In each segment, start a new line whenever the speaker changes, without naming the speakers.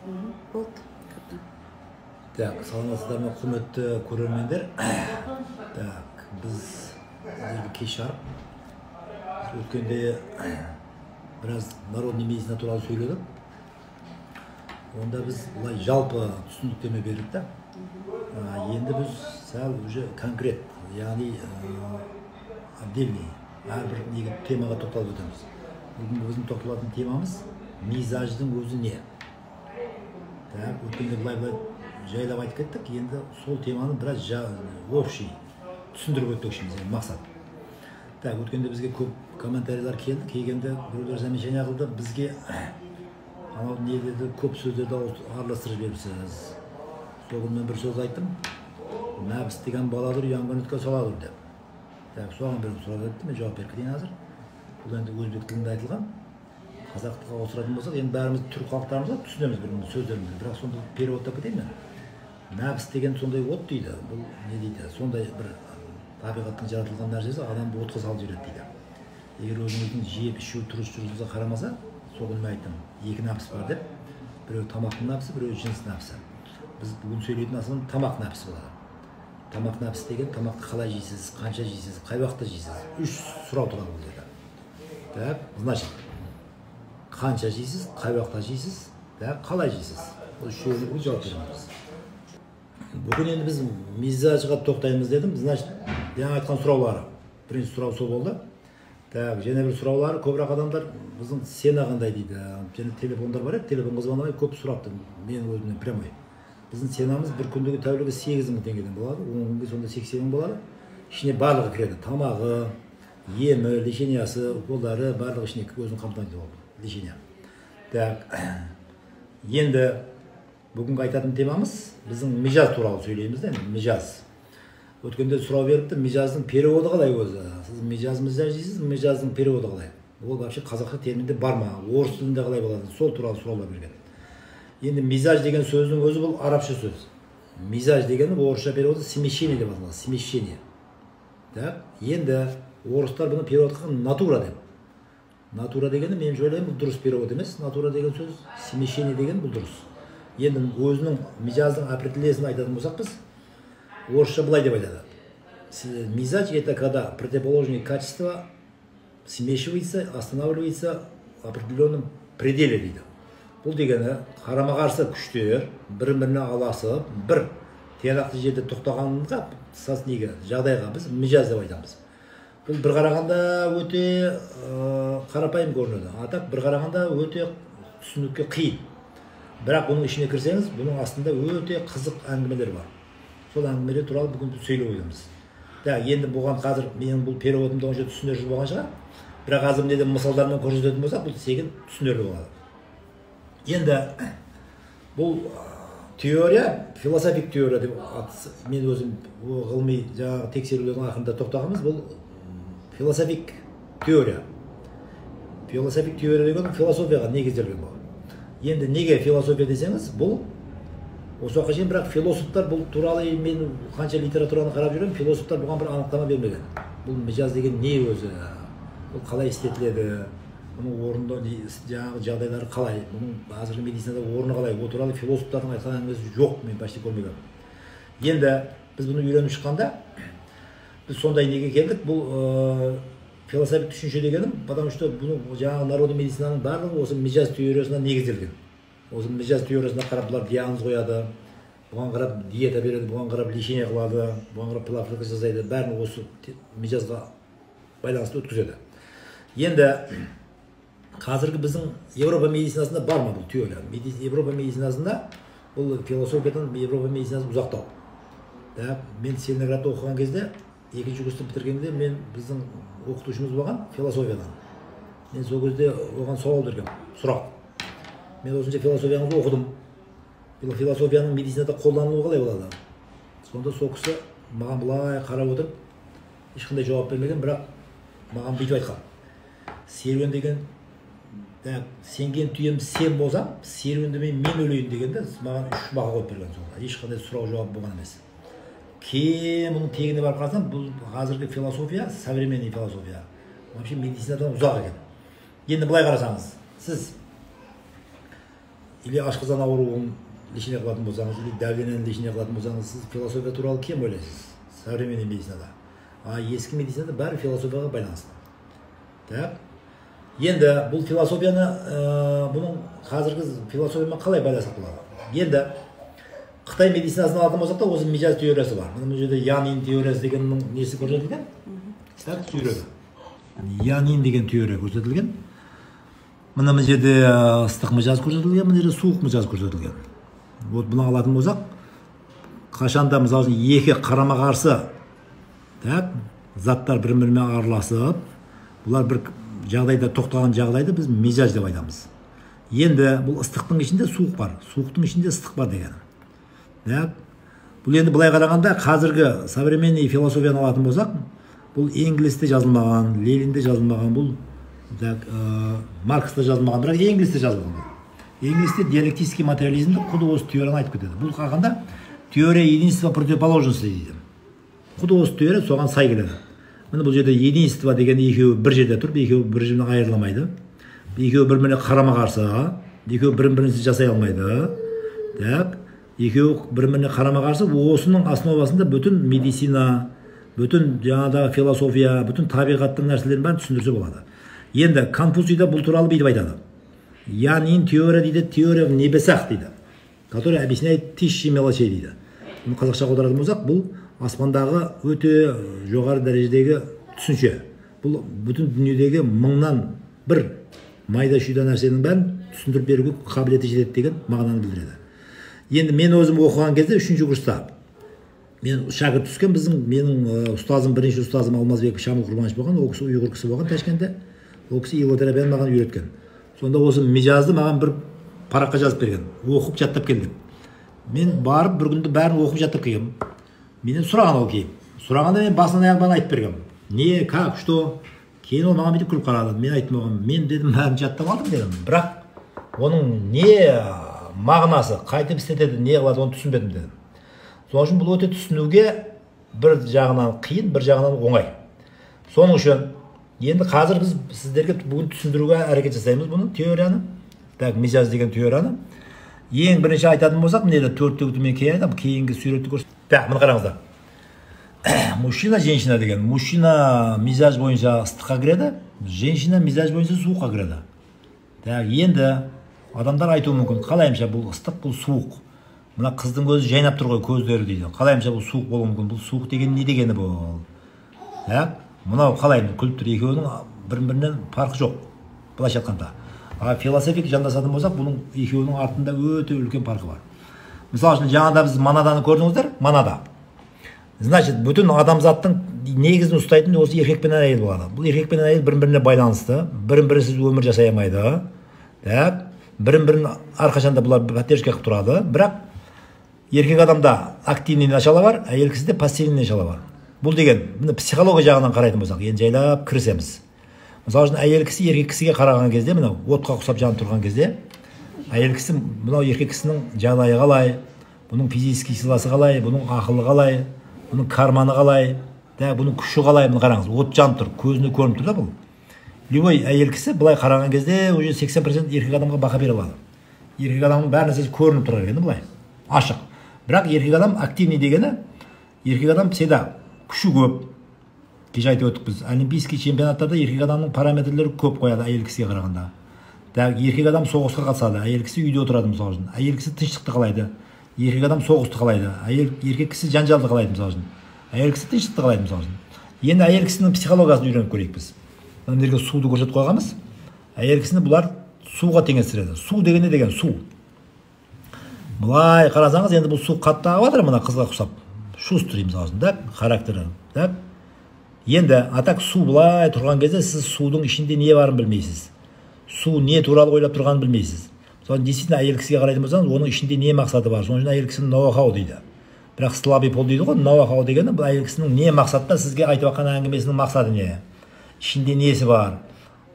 Болды.
Так, саламатсыздар ма, құрметті көрермендер. Так, біз кеш жарық. Өткенде біраз народный медицина туралы сөйледік. Онда біз бұлай жалпы түсініктеме бердік та. Енді біз сәл уже конкрет, яғни отдельный әрбір неге темаға тоқталып өтеміз. Бүгін біздің тоқталатын темамыз мизаждың өзі не? Так, өткенде бұлай жайлап айтып кеттік, енді сол теманы біраз общий түсіндіріп өтпекшіміз, мақсат. Так, өткенде бізге көп комментарийлар келді, келгенде біреулер замечание қылды, бізге анау не деді, көп сөздерді араластырып жіберіпсіз. Сол күні мен бір сөз айттым, нәпс деген баладыр, ұяңғанытқа саладыр деп. Так, соған бір сұрақ етті, мен жауап беріп кетейін қазір. Бұл енді өзбек тілінде айтылған. Қазақтыққа ауыстыратын болсақ, енді бәріміз түрік халықтарымызға түсінеміз бір сөздерімізді, бірақ сонда переводтап кетейін мен. Нәпс деген сондай от дейді, бұл не дейді, сондай бір табиғаттың жаратылған нәрсесі адамды отқа салып жібереді дейді. Егер өзіңіздің жеп, ішу, тұрыс жүрісіңізге қарамаса, сол күні мен айттым, екі нәпс бар деп, біреу тамақтың нәпсі, біреу жыныс нәпсі. Біз бүгін сөйлейтін асылым тамақ нәпсі болады. Тамақ нәпсі деген тамақты қалай жейсіз, қанша жейсіз, қай уақытта жейсіз? Үш сұрау тұрады бұл жерде. Так, значит, қанша жейсіз, қай уақытта жейсіз, қалай жейсіз? Бұл үшеуіне жауап береміз. Бүгін енді біз мизажға тоқтаймыз дедім. Значит, жаңа айтқан сұраулары. Бірінші сұрау сол болды. Так, және бір сұраулары көбірек адамдар біздің сена қандай дейді. Және телефондар бар еді, телефонға звондамай көп сұрақты. Мен өзімнен прямой. Біздің сенамыз бір күндегі тәулігі 8.000 теңгеден болады. 10 күнге сонда 80.000 болады. Ішіне барлығы кіреді. Тамағы, емі, лечениясы, уколдары, барлығы ішіне өзін қамтамасыз етеді. Лечения. Так, енді бүгінгі айтатын темамыз біздің мижаз туралы сөйлейміз де, мижаз. Өткенде сұрау беріпті, мижаздың переводы қалай өзі? Сіз мижаз жейсіз, мижаздың переводы қалай? Ол вообще қазақша терминде бар ма? Орыс тілінде қалай болады? Сол туралы сұраулар берген. Енді мизаж деген сөздің өзі бұл арабша сөз. Мизаж дегені орысша переводы смещение деп аталады, смещение. Так, енді орыстар бұны перевод қылған натура деп. Натура дегені мен ойлаймын, бұл дұрыс перевод емес. Натура деген сөз, смещение деген бұл дұрыс. Енді өзінің мижаздың определениесін айтатын болсақ біз, орысша былай деп айтады. Мизаж это когда противоположные качества смешивается, останавливается в определенном пределе дейді. Бұл дегені қарама-қарсы күштер бір-біріне аласып, бір тиянақты жерде тоқтағанға, жағдайға біз мижаз деп айтамыз. Бұл бір қарағанда өте қарапайым көрінеді. Атап бір қарағанда өте түсінікке қиын. Бірақ бұның ішіне кірсеңіз, бұның астында өте қызық әңгімелер бар. Сол әңгімелер туралы бүгін сөйлеп өтеміз. Енді бұған қазір менің бұл переводымда онша түсінер болған шығар. Бірақ қазір неден мысалдармен көрсететін болсақ, бұл тегін түсінерлі болады. Енді бұл теория, философик теория деп мен өзім ғылыми тексерулердің ақырында тоқтағанымыз, бұл философик теория. Философик теория деген философияға негізделген бұл. Енді неге философия десеңіз, бұл осы уақытқа шейін, бірақ философтар бұл туралы мен қанша литератураны қарап жүремін, философтар бұған бір анықтама бермеген. Бұл мижаз деген не өзі? Бұл қалай істетіледі? Бұның орында жаңағы жағдайлары қалай? Бұның қазіргі медицинада орны қалай? Ол туралы философтардың айтқан әңгімесі жоқ, мен почти көрмеген. Енді біз бұны үйреніп шыққанда, біз сондай неге келдік? Бұл философик түсінше дегенім, потому что бұны жаңағы народный медицинаның барлығы осы мижаз теориясына негізделген. Осы мижаз теориясына қарап бұлар диагноз қояды, бұған қарап диета береді, бұған қарап лечение қылады, бұған қарап профилактика жасайды, бәрін осы мижазға байланысты өткізеді. Енді қазіргі біздің Европа медицинасында бар ма бұл теория? Европа медицинасында бұл философиядан Европа медицинасы ұзақтау. Мен Целиноградта оқыған кезде, екінші курсты бітіргенде мен біздің оқытушымыз болған философиядан. Мен сол кезде оған сауал берген, сұрақ. Мен осынша философияңызды оқыдым. Философияның медицинада қолданылуы қалай болады? Сонда сол кісі маған былай қарап отырып, ешқандай жауап бермеген, бірақ маған бүйтіп айтқан. Серуен деген, сенген түйем сен болсам, серуендемей мен өлейін дегенде маған 3 баға қойып берген сонда. Ешқандай сұрау жауап болған емес. Мұның тегіне барып қарасам, бұл қазіргі философия, современный философия. Вообще медицинадан ұзақ екен. Енді былай қарасаңыз, сіз или ашқазан ауруын лечение қылатын болсаңыз, или давлениені лечение қылатын болсаңыз, сіз философия туралы кем ойлайсыз? Современный медицинада. Ескі медицинада бәрі философияға байланысты. Так. Енді бұл философияны, бұның қазіргі философиямен қалай байланысып болады? Енді Қытай медицинасын алатын болсақ та, осы мижаз теориясы бар. Бұл жерде Янин теориясы дегеннің несі көрсетілген? Так, сүйрегі. Янин деген теория көрсетілген. Мына жерде ыстық мижаз көрсетілген, мына жерде суық мижаз көрсетілген. Вот бұны алатын болсақ, қашанда мысалы екі қарама-қарсы заттар бір-бірімен араласып, бұлар бір жағдайда тоқтаған жағдайды біз мижаз деп айтамыз. Енді бұл ыстықтың ішінде суық бар, суықтың ішінде ыстық бар деген. Бұл енді былай қарағанда қазіргі современный философияны алатын болсақ, бұл Енгелисте жазылмаған, Ленинде жазылмаған, бұл Марксте жазылмаған, бірақ Енгелисте жазылған. Енгелисте диалектический материализмді құды осы теорияны айтып кетеді. Бұл қағанда теория единства противоположности дейді. Құды осы теория соған сай келеді. Міне бұл жерде единство деген екеуі бір жерде тұрып, екеуі бір жерден айырылмайды. Екеуі бір-біріне қарама-қарсы, екеуі бір-бірінсіз жасай алмайды. Так, екеуі бір-біріне қарама-қарсы, осының основасында бүтін медицина, бүтін жаңадағы философия, бүтін табиғаттың нәрселерін бәрін түсіндірсе болады. Енді Конфуцийда бұл туралы бүйтіп айтады. Янин теория дейді, теория в небесах дейді, который объясняет тысячи мелочей дейді. Bunu қазақша аударатын болсақ, бұл аспандағы өте жоғары дәрежедегі түсінше. Бұл бүтін дүниедегі мыңнан бір майда шүйда нәрсенің бәрін түсіндіріп беруге қабілеті жетеді деген мағынаны білдіреді. Енді мен өзім оқыған кезде 3-ші курста мен шәкірт түскен, менің ұстазым, бірінші ұстазым Алмазбеков Шамыл Құрбанович болған, ол кісі ұйғыр кісі болған Ташкентте. Ол кісі илотерапияны маған үйреткен. Сонда осы мижазды маған бір параққа жазып берген, оқып жаттап келдім. Мен барып бір күнді бәрін оқып жаттап келгем. Менен сұраған ол кейін. Сұрағанда мен басынан аяғынан айтып бергем. Не, как, что? Кейін ол маған бүйтіп күліп қарады. Мен айттым оған, мен дедім бәрін жаттап алдым дедім. Бірақ оның не мағынасы, қайтып істетеді, не қылады, оны түсінбедім дедім. Сол үшін бұл өте түсінуге бір жағынан қиын, бір жағынан оңай. Соның үшін енді қазір біз сіздерге бүгін түсіндіруге әрекет жасаймыз бұны теорияны. Так, мижаз деген теорияны. Ең бірінші айтатын болсақ, міне төрттегі мен кейін айтамын, кейінгі суретті көрсетіп. Так, мына қараңыздар. Мужчина, женщина деген. Мужчина мизаж бойынша ыстыққа кіреді, женщина мизаж бойынша суыққа кіреді. Так, енді адамдар айтуы мүмкін, қалайымша бұл ыстық, бұл суық. Мына қыздың көзі жайнап тұр ғой, көздері дейді. Қалайымша бұл суық болуы мүмкін. Бұл суық деген не дегені бұл? Так, мынау қалай күліп тұр, екеуінің бір-бірінен farkы жоқ. Былайша айтқанда. Философик жандасатын болсақ, бұның екеуінің артында өте үлкен farkы бар. Мысалы үшін жаңада біз манаданы көрдіңіздер, манада. Значит, бүтін адамзаттың негізін ұстайтын осы еркек пен әйел болады. Бұл еркек пен әйел бір-біріне байланысты, бір-бірінсіз өмір жасай алмайды. Так, бір-бірін әрқашанда бұлар пәтерішке қылып тұрады. Бірақ еркек адамда активный начало бар, әйел кісіде пассивный начало бар. Бұл деген, психология жағынан қарайтын болсақ, енді жайлап кірісеміз. Мысалы үшін әйел кісі еркек кісіге қараған кезде, мынау отқа құсап жанып тұрған кезде, әйел кісі мынау еркек кісінің жағдайы қалай, бұның физический силасы қалай, бұның ақылы қалай, бұның карманы қалай, бұның күші қалай, мұны қараңыз, от жанып тұр, көзіне көрініп тұр да бұл. Любой әйел кісі былай қараған кезде уже 80% еркек адамға бақа бере алады. Еркек адамның бәрі нәрсесі көрініп тұрар екен, былай ашық. Бірақ еркек адам активный дегені, еркек адам всегда күші көп. Кеше айтып өттік біз, олимпийский чемпионаттарда еркек адамның параметрлері көп қояды әйел кісіге қарағанда. Еркек адам соғысқа қатысады, әйел кісі үйде отырады мысалы үшін. Әйел кісі тыныштықты қалайды. Еркек адам соғысты қалайды. Еркек кісі жанжалды қалайды мысалы үшін. Әйел кісі тыныштықты қалайды мысалы үшін. Енді әйел кісінің психологиясын үйреніп көрейік біз. Мына суды көрсетіп қойғанбыз. Әйел кісіні бұлар суға теңестіреді. Су деген не деген? Су. Былай қарасаңыз, енді бұл су қатты ағып жатыр, мына қызға құсап. Шустрый мысалы үшін, да, характері, да. Енді атак су былай тұрған кезде сіз судың ішінде не барын білмейсіз. Су не туралы ойлап тұрғанын білмейсіз. Соны действительно әйел кісіге қарайтын болсаңыз, оның ішінде не мақсаты бар. Соның үшін әйел кісінің ноу-хау дейді. Бірақ слабый пол дейді ғой, ноу-хау дегені бұл әйел кісінің не мақсатта сізге айтып жатқан әңгімесінің мақсаты не? Ішінде несі бар?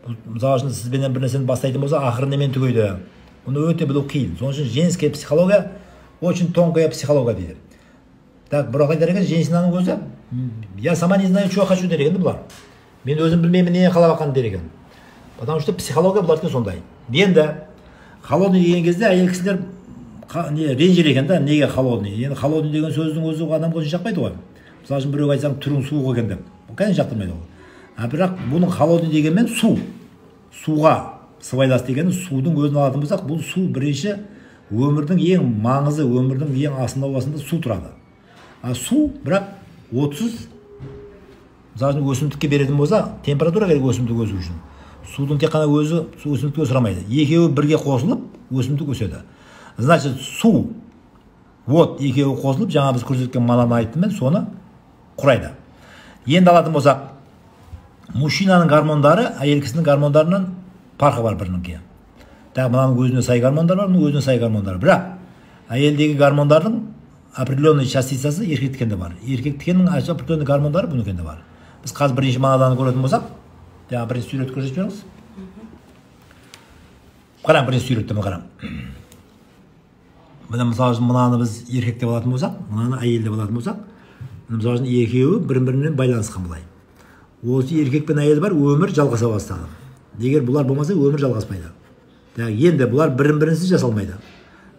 Мысалы үшін сізбенен бір нәрсені бастайтын болса, ақыры немен түгейді. Бұны өте білу қиын. Соның үшін женская психология очень тонкая психология дейді. Так, бірақ айтар женщинаның өзі, я сама не знаю, что хочу деген бұлар. Мен өзім білмеймін не қалап жатқанын деген. Потому что психология бұлардікі сондай. Енді холодный деген кезде әйел кісілер ренжір екен да, неге холодный? Енді холодный деген сөздің өзі адамға өзі жақпайды ғой. Мысалы үшін біреуге айтсаң түрің суық екен деп, конечно жақтырмайды ол. Бірақ бұның холодный дегенмен суға сыбайлас дегені судың өзін алатын болсақ, бұл су бірінші өмірдің ең маңызы, өмірдің ең основасында су тұрады. Су бірақ 30, мысалы өсімдікке беретін болса, температура керек өсімдік өсу үшін. Судың тек қана өзі өсімдік өсірамайды. Екеуі бірге қосылып, өсімдік өседі. Значит, су, екеуі қосылып, жаңа біз көрсеткен мананы айттым мен, соны құрайды. Енді алатын болсақ, мужчинаның гормондары әйел кісінің гормондарынан farkı var бірініңке. Тағы мынаның өзіне сай гормондар бар, мұның өзіне сай гормондар. Бірақ әйелдегі гормондардың определенный частицасы еркектікенде бар. Еркектікеннің определенный гормондары бұныкенде бар. Біз қазір бірінші манаданы көретін болсақ, жаңа бірінші суретті көрсетіп беріңіз. Қарам, бірінші суретті қарам. Мысалы үшін мынаны біз еркек деп алатын болсақ, мынаны әйел деп алатын болсақ, мысалы үшін екеуі бірін-бірінен байланысқан былай. Осы еркек пен әйел бар, өмір жалғаса бастады. Егер бұлар болмаса өмір жалғаспайды. Енді бұлар бірін-бірінсіз жасалмайды.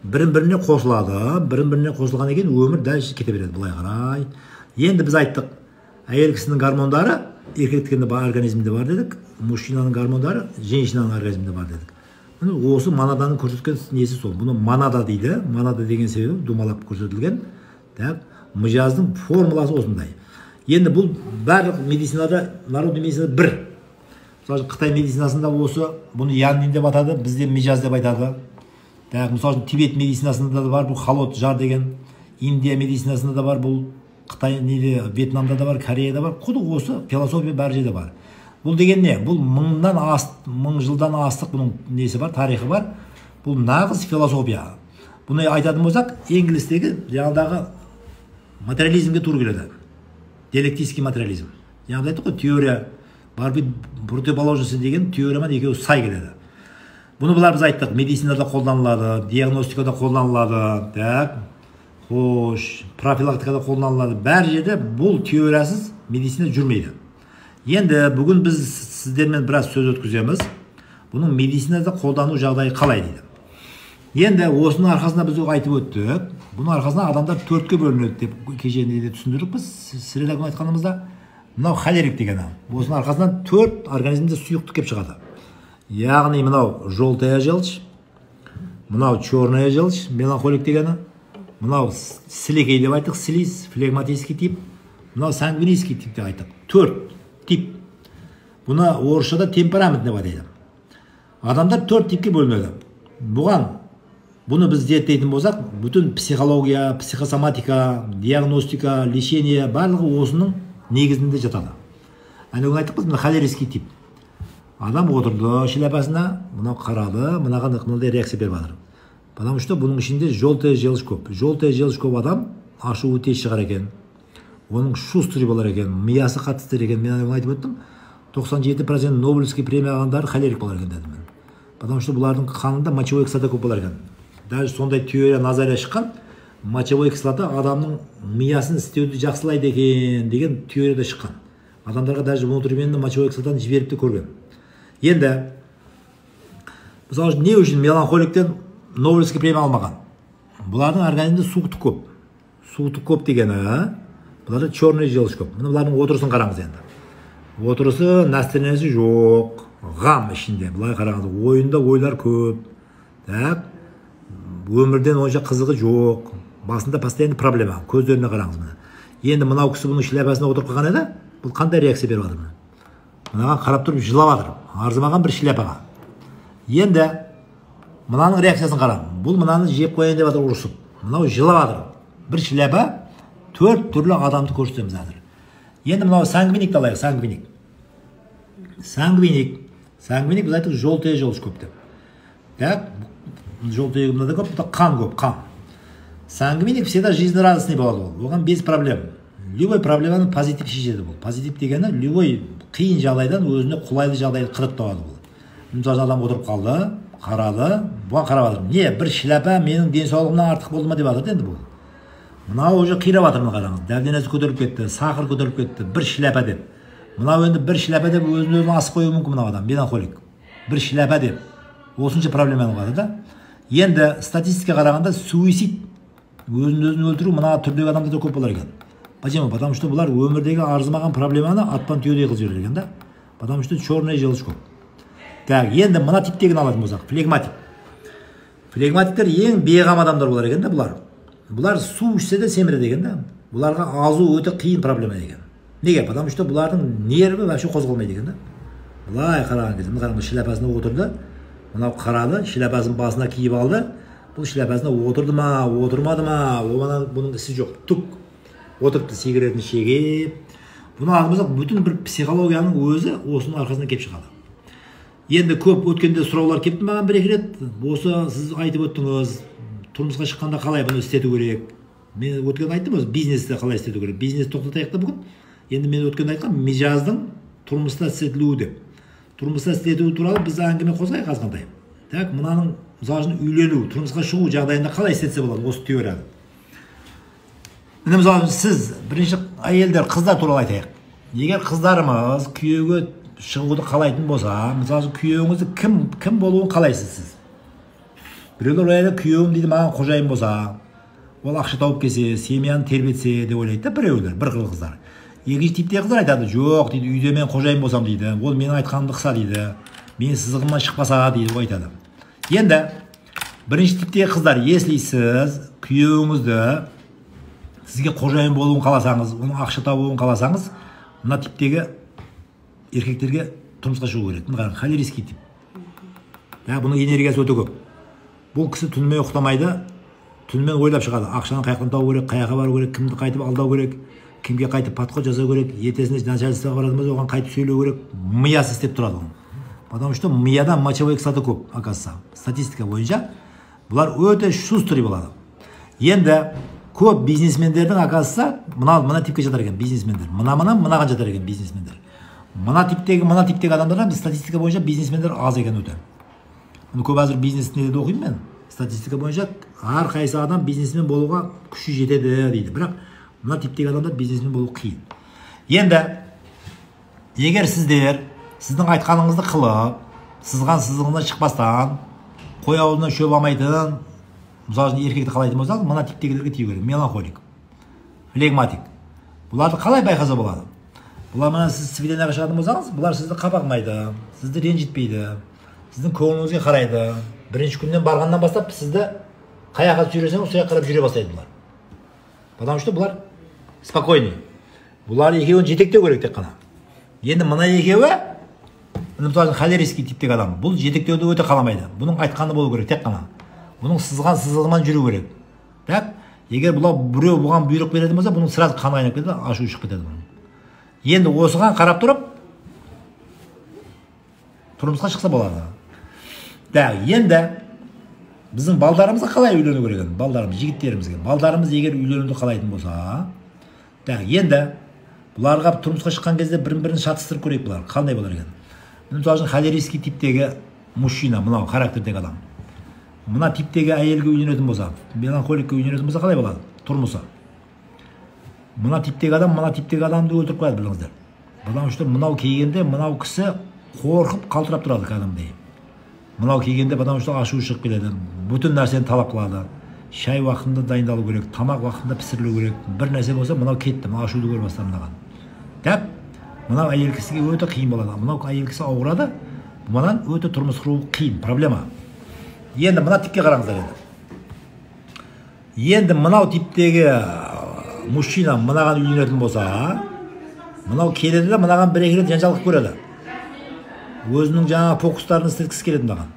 Бірін-біріне қосылады, бірін-біріне қосылғаннан кейін өмір дәл кете береді былай қарай. Енді біз айттық, әйел кісінің гормондары еркектікенде организмде бар дедік, мужчинаның гормондары женщинаның организмде бар дедік. Осы манаданың көрсеткен несі сол. Бұны манада дейді. Манада деген себебі думалап көрсетілген. Мыжаздың формуласы осындай. Енді бұл барлық медицинада, народный медицинада бір. Мысалы Қытай медицинасында осы бұны яннин деп атады, бізде мижаз деп айтады. Мысалы Тибет медицинасында да бар бұл халот жар деген. Индия медицинасында да бар бұл, Қытай неде, Вьетнамда да бар, Кореяда бар. Құды осы философия бәр жерде бар. Бұл деген не? Бұл мың жылдан астық бұның несі бар, тарихы бар. Бұл нағыз философия. Бұны айтатын болсақ, инглистегі жаңағы материализмге тур келеді. Диалектический материализм. Жаңағы айтты ғой, теория бар бір противоположности деген теориямен екеуі сай келеді. Бұны бұлар біз айттық, медицинада қолданылады, диагностикада қолданылады, хош, профилактикада қолданылады. Бәр жерде бұл теориясыз медицина жүрмейді. Енді бүгін біз сіздермен біраз сөз өткіземіз. Бұның медицинада қолдану жағдайы қалай дейді. Енді осының арқасында біз айтып өттік. Бұның арқасында адамдар төртке бөлінеді деп кешенде түсіндірдік біз. Сірелі күн айтқанымызда, мынау холерик деген. Осының арқасынан төрт организмде сұйықтық кеп шығады. Яғни мынау желтая желчь, мынау черная желчь, меланхолик дегені, мынау сілекей деп айттық, слиз, флегматический тип, мынау сангвинийский тип деп айттық. Төрт тип. Бұны орысшада темперамент деп атайды. Адамдар төрт типке бөлінеді. Бұны біз зерттейтін болсақ, бүтін психология, психосоматика, диагностика, лечение барлығы осының негізінде жатады. Әнеуін айттық біз, мына холерический тип. Адам отырды шляпасына, мынау қарады, мынаған мынандай реакция беріп жатыр. Потому что бұның ішінде желтая желчь көп. Желтая желчь көп адам ашуы тез шығар екен. Оның шустрый болар екен, миясы қатыстыр екен. Мен айтып өттім, 97% Нобелевский премия алғандар холерик болар екен дедім мен. Потому что бұлардың қанында мочевой кислота көп болар екен. Даже сондай теория назария шыққан, мочевой кислота адамның миясын істеуді жақсылайды екен деген теорияда шыққан. Адамдарға даже внутривенно мочевой кислотаны жіберіп те көрген. Енді мысалы не үшін меланхоликтен Нобелевский премия алмаған? Бұлардың организмде суықтық көп. Суықтық көп дегені, бұларда черный желчь көп. Мына бұлардың отырысын қараңыз енді. Отырысы настроениесі жоқ, ғам ішінде. Бұлай қараңыз, ойында ойлар көп. Өмірден онша қызығы жоқ. Басында постоянно проблема. Көздеріне қараңыз мына. Енді мынау кісі бұның шляпасына отырып қалған еді, бұл қандай реакция беріп жатыр мына? Мынаған қарап тұрып жылап жатыр. Арзымаған бір шляпаға. Енді мынаның реакциясын қараң. Бұл мынаны жеп қояйын деп жатыр ұрысып. Мынау жылап жатыр. Бір шляпа төрт түрлі адамды көрсетеміз қазір. Енді мынау сангвиникті алайық, сангвиник. Сангвиник біз айттық желтая желчь көп деп. Желтая мынада көп, бұда қан көп, қан. Сангвиник всегда жизнерадостный болады ол. Оған без проблем. Любой проблеманы позитив шешеді бұл. Позитив дегені любой қиын жағдайдан өзіне қолайлы жағдайды қырып табады бұл. Мысалы адам отырып қалды, қарады, бұған қарап жатыр. Не, бір шляпа менің денсаулығымнан артық болды ма деп жатыр енді бұл. Мынау уже қирап жатыр, мына қараңыз. Дәрденесі көтеріліп кетті, сахар көтеріліп кетті, бір шляпа деп. Мынау енді бір шляпа деп өзін-өзін асып қоюы мүмкін мынау адам, меланхолик. Бір шляпа деп. Осынша проблеманы бар да. Енді статистика қарағанда суицид, өзін өлтіру мына түрдегі адамдарда көп болар екен. Почему? Потому что бұлар өмірдегі арзымаған проблеманы атпан түйедей қылып жібереді екен да. Потому что черный желчь көп. Так, енді мына типтегін алатын болсақ, флегматик. Флегматиктер ең бейғам адамдар болар екен да бұлар. Бұлар су ішсе де семіреді екен да. Бұларға азу өте қиын проблема екен. Неге? Потому что бұлардың нерві вообще қозғалмайды екен да. Бұлай қараған кезде, мына шляпасына отырды, мынау қарады, шляпасын басына киіп алды. Бұл шляпасына отырды ма, отырмады ма, бұның ісі жоқ. Түк отырыпты сигаретін шегеп. Бұны алдымызда бүтін бір психологияның өзі осының арқасынан кеп шығады. Енді көп өткенде сұраулар кепті маған бір-екі рет. Осы сіз айтып өттіңіз, тұрмысқа шыққанда қалай бұны істету керек? Мен өткенде айттым өзі, бизнесті қалай істету керек? Бизнесті тоқтатайық та бүгін. Енді мен өткенде айтқам, мижаздың тұрмыста істетілуі деп. Тұрмыста істетуі туралы біз әңгіме қозғайық азғандай. Так, мынаның мысалы үйлену, тұрмысқа шығу жағдайында қалай істетсе болады осы теорияны. Енді мысалы сіз бірінші әйелдер, қыздар туралы айтайық. Егер қыздарымыз күйеуге шығуды қалайтын болса, мысалы күйеуіңізді кім болуын қалайсыз сіз? Біреулер ойлайды, күйеуім дейді маған қожайын болса, ол ақша тауып келсе, семьяны тербетсе деп ойлайды да біреулер, бір қыл қыздар. Екінші типтегі қыздар айтады, жоқ дейді, үйде мен қожайын болсам дейді, ол менің айтқанымды қыса дейді, мен сызығымнан шықпаса дейді, ол айтады. Енді бірінші типтегі қыздар, если сіз күйеуіңізді сізге қожайын болуын қаласаңыз, оның ақша табуын қаласаңыз, мына типтегі еркектерге тұрмысқа шығу керек. Мына холерийский тип. Бұның энергиясы өте көп. Бұл кісі түнімен ұйықтамайды, түнімен ойлап шығады. Ақшаны қаяқтан табу керек, қаяққа бару керек, кімді қайтып алдау керек, кімге қайтып подход жасау керек, ертесіне начальствоға баратын болса, оған қайтып сөйлеу керек. Миясы істеп тұрады оны. Потому что мияда мочевой кислота көп, оказывается. Статистика бойынша бұлар өте шустрый болады. Енді көп бизнесмендердің оказывается мына типке жатар екен бизнесмендер. Мынаған жатар екен бизнесмендер. Мына типтегі адамдардан статистика бойынша бизнесмендер аз екен өте. Көп әзір бизнес неде оқимын мен. Статистика бойынша әрқайсы адам бизнесмен болуға күші жетеді дейді. Бірақ мына типтегі адамдар бизнесмен болу қиын. Енді егер сіздер сіздің айтқаныңызды қылып, сызған сызығынан шықпастан, қой аузынан шөп алмайтын, мысалы еркекті қалайтын болсаңыз, мына типтегілерге тию керек. Меланхолик, флегматик. Бұларды қалай байқаса болады? Бұлар мына сіз свиданияға шығатын болсаңыз, бұлар сізді қапақмайды, сізді ренжітпейді, сіздің көңіліңізге қарайды. Бірінші күннен барғаннан бастап сізді қаяққа жүресеңіз, сояқ қарап жүре бастайды бұлар. Потому что бұлар спокойный. Бұлар екеуін жетектеу керек тек қана. Енді мына екеуі, мысалы холерийский типтегі адам, бұл жетектеуді өте қаламайды. Бұның айтқаны болу керек тек қана. Бұның сызған сызығынан жүру керек. Так, егер біреу бұған бұйрық беретін болса, бұның сразу қаны қайнап кетеді, ашу шығып кетеді бұның. Енді осыған қарап тұрып, тұрмысқа шықса болады. Так, енді біздің балдарымызға қалай үйлену керек? Балдарымыз, жігіттерімізге. Балдарымыз егер үйленуді қалайтын болса, так, енді бұларға тұрмысқа шыққан кезде бірін-бірін шатыстырып көрейік бұлар. Қандай болар екен? Мысалы холерийский типтегі мужчина, мынау характердегі адам. Мына типтегі әйелге үйленетін болса, меланхоликке үйленетін болса қалай болады? Тұрмысы. Мына типтегі адамды өлтіріп қояды, біліңіздер. Потому что мынау кейгенде, мынау кісі қорқып қалтырап тұрады кәдімгідей. Мынау кейгенде, потому что ашу шығып келеді. Бүтін нәрсені талап қылады. Шай уақытында дайындалу керек, тамақ уақытында пісірілу керек. Бір нәрсе болса, мынау кетті, мынау ашуды көріп бастады мынаған. Так, мынау әйел кісіге өте қиын болады. Мынау әйел кісі ауырады, бұдан өте тұрмыс құру қиын, проблема. Енді мына типке қараңыздар енді. Енді мынау типтегі мужчина мынаған үйленетін болса, мынау келеді де мынаған бір-екі рет жанжалдық көреді. Өзінің жаңа фокустарын істеткісі келеді мынаған.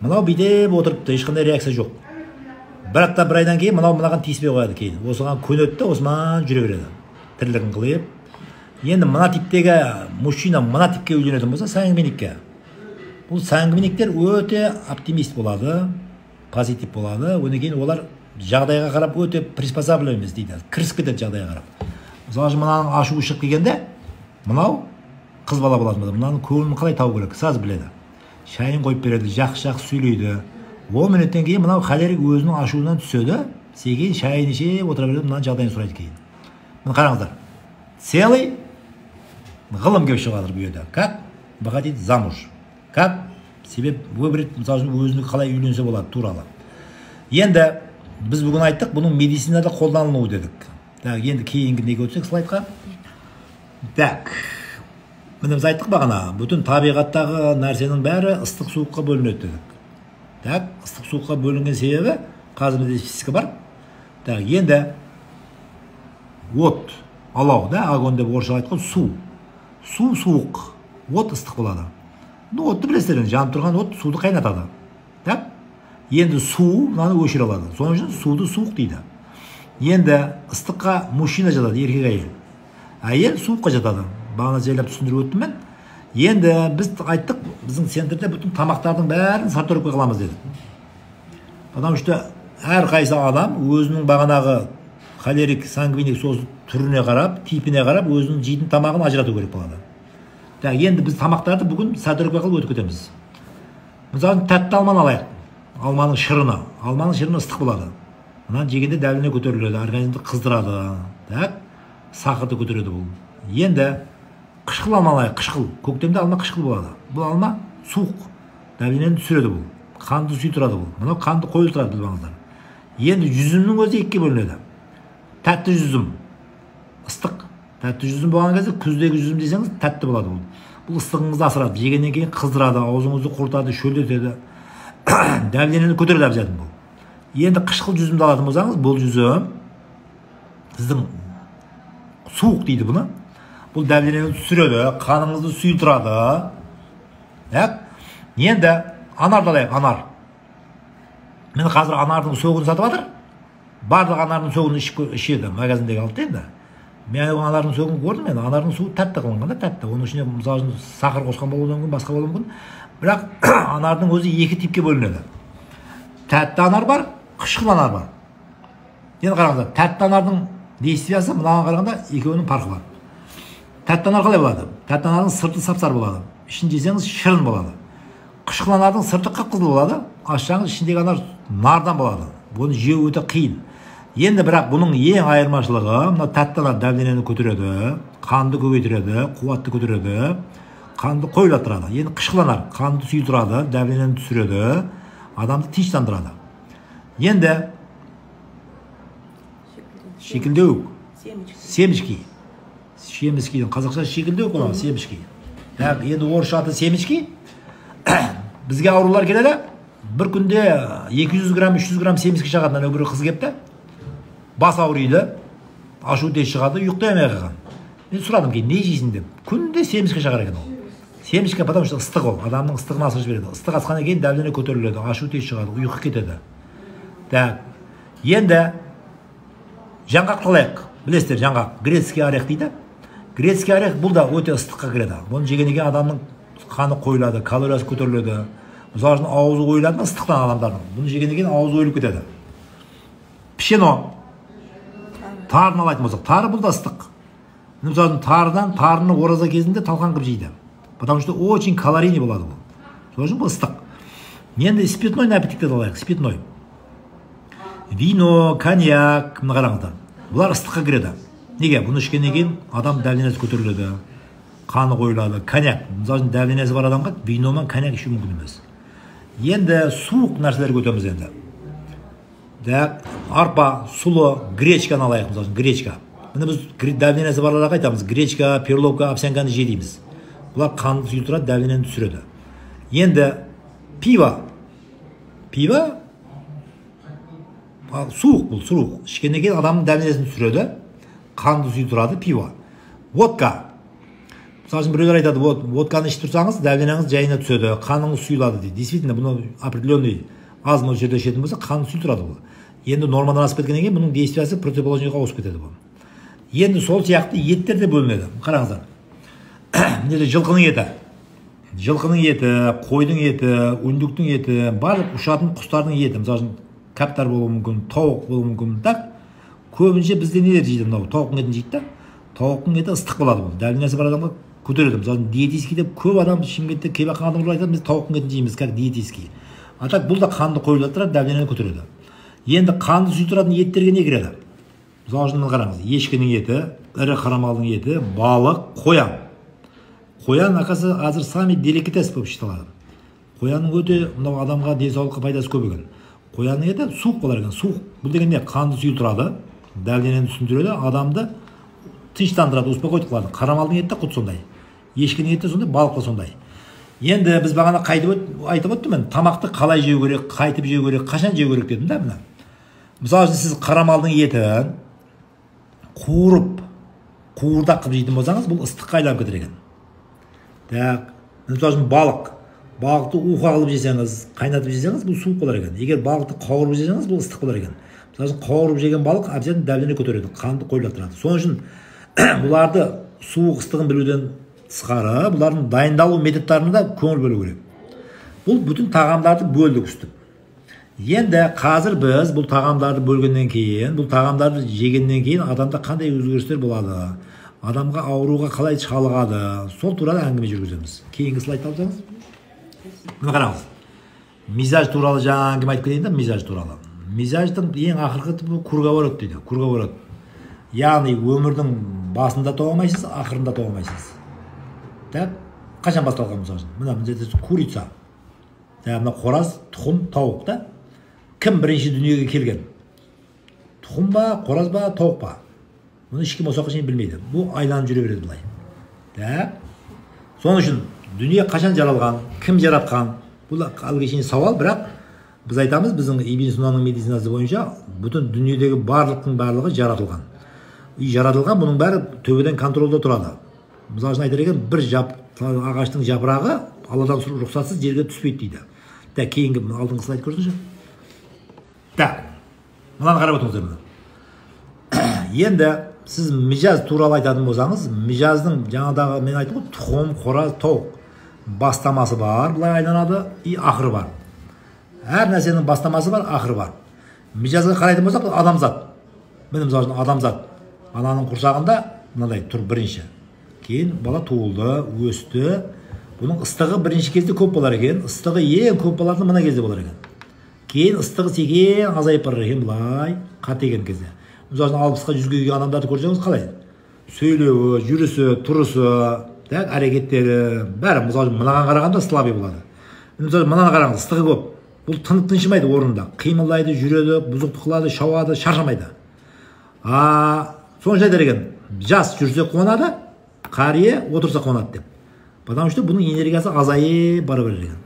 Мынау бүйтіп отырыпты, ешқандай реакция жоқ. Бірақ та бір айдан кейін мынаған тиіспей қояды кейін. Осыған көнеді де осыған жүре береді. Тірлігін қылып. Енді мына типтегі мужчина мына типке үйленетін болса, сангвиникке. Бұл сангвиниктер өте оптимист болады, позитив болады. Одан кейін олар жағдайға қарап өте приспосабливаемыз дейді. Кірісіп кетеді жағдайға қарап. Мысалы мынаның ашу шығып келгенде, мынау қыз бала болады, мынаның көңілін қалай табу керек, саз біледі. Шайын қойып береді, жақсы сөйлейді. 10 минуттен кейін мынау холерик өзінің ашуынан түседі, кейін шайын ішіп отыра береді, мынаның жағдайын сұрайды кейін. Мына қараңыздар. Целый ғылым келіп шығады бұл жерде. Как выходить замуж? Как себеп выбрать, мысалы өзінің қалай үйленсе болады туралы. Енді біз бүгін айттық, бұның медицинада қолданылуы дедік. Енді кейінгі неге өтсек слайдқа. Так, міне біз айттық бағана, бүтін табиғаттағы нәрсенің бәрі ыстық суыққа бөлінеді дедік. Так, ыстық суыққа бөлінген себебі қазір бізде физика бар. Так, енді от, алау, огонь деп орысша айтқан су. Су суық, от ыстық болады. Отты білесіздер, жанып тұрған от суды қайнатады. Так? Енді су мынаны өшіре алады. Соның үшін суды суық дейді. Енді ыстыққа мужчина жатады, еркек әйел. Әйел суыққа жатады. Бағана жайлап түсіндіріп өттім мен. Енді біз айттық, біздің центрде бүтін тамақтардың бәрін сортировка қыламыз дедік. Потому что әр қайсы адам өзінің бағанағы холерик, сангвиник сосын түріне қарап, типіне қарап, өзінің жейтін тамағын ажырату керек болады. Так, енді біз тамақтарды бүгін сортировка қылып өтіп кетеміз. Мысалы, тәтті алманы алайық. Алманың шырыны. Алманың шырыны ыстық болады. Мына жегенде дәліне көтеріледі, организмді қыздырады. Так, сақырды көтереді бұл. Енді қышқыл алма алайық, қышқыл. Көктемде алма қышқыл болады. Бұл алма суық. Дәлінен түсіреді бұл. Қанды сұйытырады бұл. Мынау қанды қойылтырады білбаңыздар. Енді жүзімнің өзі екіге бөлінеді. Тәтті жүзім ыстық. Тәтті жүзім болған кезде күздегі жүзім десеңіз тәтті болады бұл. Бұл ыстығыңызды асырады. Жегеннен кейін қыздырады, аузыңызды құртады, шөлдетеді. Дәлінен көтереді әбзетін бұл. Енді қышқыл жүзімді алатын болсаңыз, бұл жүзім сіздің суық дейді бұны. Бұл дәлінен түсіреді, қаныңызды сұйытырады. Енді анарды алайық, анар. Мен қазір анардың соғын сатып жатыр. Барлық анардың соғын ішеді, магазиндегі алды енді. Мен анардың соғын көрдім, енді анардың суы тәтті қылынғанда тәтті. Оның ішіне мысалы сахар қосқан болуы мүмкін, басқа болуы мүмкін. Бірақ анардың өзі екі типке бөлінеді. Тәтті анар бар, қышқыл анар бар. Енді қараңыздар, тәтті анардың действиясы мынаған қарағанда екеуінің парқы бар. Тәтті анар қалай болады? Тәтті анардың сырты сап-сары болады. Ішін жесеңіз шырын болады. Қышқыл анардың сырты қып-қызыл болады. Ашсаңыз ішіндегі анар нардан болады. Бұны жеу өте қиын. Енді бірақ бұның ең айырмашылығы, мына тәтті анар дәлденені көтереді, қанды көбейтіреді, қуатты көтереді, қанды қойлаттырады. Енді қышқыл анар қанды сұйытырады, дәлденені түсіреді, адамды тыныштандырады. Енді шекілдеу, семечки. Семечкидің қазақша шекілдеу болады, семечки. Енді орысша аты семечки. Бізге аурулар келеді. Бір күнде 200 грамм, 300 грамм семечки шығады. Бір қыз кепті. Бас ауырайды, ашу тез шығады, ұйықтай алмай қалған. Мен сұрадым кейін, не жейсің деп. Күнде семечки шығар екен ол. Семечки, потому что ыстық ол, адамның ыстығын асырып жібереді. Ыстық асқаннан кейін дәлдене көтеріледі, ашу тез шығады, ұйқы кетеді. Так, енді жаңғақ алайық. Білесіздер, жаңғақ, грецкий орех дейді. Грецкий орех бұл да өте ыстыққа кіреді. Бұны жегеннен кейін адамның қаны қойылады, калориясы көтеріледі. Мысалы үшін аузы ойылады ыстықтан адамдардың. Бұны жегеннен кейін аузы ойылып кетеді. Пшено. Тарын алайтын болсақ, тары бұл да ыстық. Мысалы тарыны ораза кезінде талқан қып жейді. Потому что очень калорийный болады бұл. Сол үшін бұл ыстық. Енді спиртной напитоктер алайық, спиртной. Вино, коньяк, мына қараңыздар. Бұлар ыстыққа кіреді. Неге? Бұны ішкеннен кейін адам дәлденесі көтеріледі, қаны қойылады. Коньяк, мысалы дәлденесі бар адамға вино мен коньяк ішу мүмкін емес. Енді суық нәрселерге өтеміз енді. Арпа, сұлы, гречканы алайық, мысалы гречка. Міне біз дәлденесі барларға айтамыз, гречка, перловка, овсянканы жейміз. Бұлар қанды сұйытырады, дәлденені түсіреді. Енді пиво. Пиво суық бұл, суық. Ішкеннен кейін адамның дәлденесін түсіреді, қанды сұйытырады, пиво. Водка. Мысалы үшін біреулер айтады, водканы ішіп тұрсаңыз, дәлденеңіз жайына түседі, қаныңыз сұйылады дейді. Действительно, бұны определенный аз мөлшерде ішетін болса, қаны сұйытырады бұл. Енді нормадан асып кеткеннен кейін бұның действиясы противоположныйға ауысып кетеді бұл. Енді сол сияқты еттер де бөлінеді. Қараңыздар. Міне жылқының еті. Жылқының еті, қойдың еті, үндіктің еті, барлық ұшатын құстардың еті. Мысалы үшін каптар болуы мүмкін, тауық болуы мүмкін. Так, көбінше бізде нелер жейді, мынау тауықтың етін жейді. Тауықтың еті ыстық болады бұл. Дәлінесі бар адамға көтереді. Мысалы диетический деп көп адам Шымкентте кебаққан адамдар айтады, біз тауықтың етін жейміз, как диетический. А так бұл да қанды қойылаттырады, дәлденені көтереді. Енді қанды сұйытыратын еттерге не кіреді? Мысалы үшін қараңыз, ешкінің еті, ірі қара малдың еті, балық, қоян. Қоян ақасы қазір самый деликатес болып шытылады. Қоянның өте мынау адамға денсаулыққа пайдасы көп екен. Қоянның еті суық болар екен. Суық. Бұл деген не? Қанды сұйылтырады, дәлденені түсіндіреді, адамды тыныштандырады, успокоит қылады. Қара малдың еті құт сондай. Ешкінің еті сондай, балық та сондай. Енді біз бағана айтып өттім, тамақты қалай жеу керек, қайтып жеу керек, қашан жеу керек дедім да мына. Мысалы үшін сіз қара малдың етін қуырдақ қылып жейтін болсаңыз, бұл ыстыққа айналып кетер екен. Мысалы үшін балықты уқа қылып жесеңіз, қайнатып жесеңіз, бұл суық болар екен. Егер балықты қауырып жесеңіз, бұл ыстық болар екен. Мысалы үшін қауырып жеген балық обязательно дәмдене көтереді, қанды қоюлаттырады. Соның үшін бұларды суық ыстығын білуден тысқары, бұлардың дайындалу методтарына да көңіл бөлу керек. Бұл бүтін тағамдарды бөлдік үстіп. Енді қазір біз бұл тағамдарды бөлгеннен кейін, бұл тағамдарды жегеннен кейін адамда қандай өзгерістер болады, адамға ауруға қалай шалығады, сол туралы әңгіме жүргіземіз. Кейінгі слайдты алсаңыз. Мына қараңыз. Мизаж туралы жаңа әңгіме айтып кетейін да, мизаж туралы. Мизаждың ең ақырғы типі круговорот дейді. Круговорот. Яғни өмірдің басында тоғамайсыз, ақырында тоғамайсыз. Қашан басталған мысалы үшін? Мына курица. Мына қораз, тұқым, тауық та. Кім бірінші дүниеге келген? Тұқым ба, қораз ба, тауық па? Мұны ешкім осы уақытқа шейін білмейді. Бұл айланып жүре береді былай. Соның үшін дүние қашан жаралған, кім жаратқан? Бұл әлгі шейін сауал, бірақ біз айтамыз, біздің Ибн Синаның медицинасы бойынша бүтін дүниедегі барлығы жаратылған. Жаратылған, бұның бәрі төбеден контролда тұрады. Мысалы үшін айтар екен, бір ағаштың жапырағы Алладан рұқсатсыз жерге түспейді дейді. Кейінгі алдыңғы слайд көрсінші. Мынаны қарап отырыңыздар мына. Енді сіз мижаз туралы айтатын болсаңыз, мижаздың жаңадағы мен айттым ғой, тұқым, қораз, тауық бастамасы бар, былай айланады, и ақыры бар. Әр нәрсенің бастамасы бар, ақыры бар. Мижазға қарайтын болсақ, адамзат. Мен мысалы үшін адамзат. Ананың құрсағында мынадай тұр бірінші. Кейін бала туылды, өсті. Бұның ыстығы бірінші кезде көп болар екен, ыстығы ең көп болатын мына кезде болар екен. Кейін ыстығы секен азайып барар екен былай, қатеген кезде. Мысалы 60-қа 100-ге келген адамдарды көрсеңіз қалай? Сөйлеуі, жүрісі, тұрысы, әрекеттері, бәрі мысалы мынаған қарағанда слабый болады. Мысалы мынаны қараңыз, ыстығы көп. Бұл тыншымайды орнында, қимылдайды, жүреді, бұзықты қылады, шауады, шаршамайды. Соны айтар екен, жас жүрсе қуанады, қария отырса қуанады деп. Потому что бұның энергиясы азайып бара берер екен.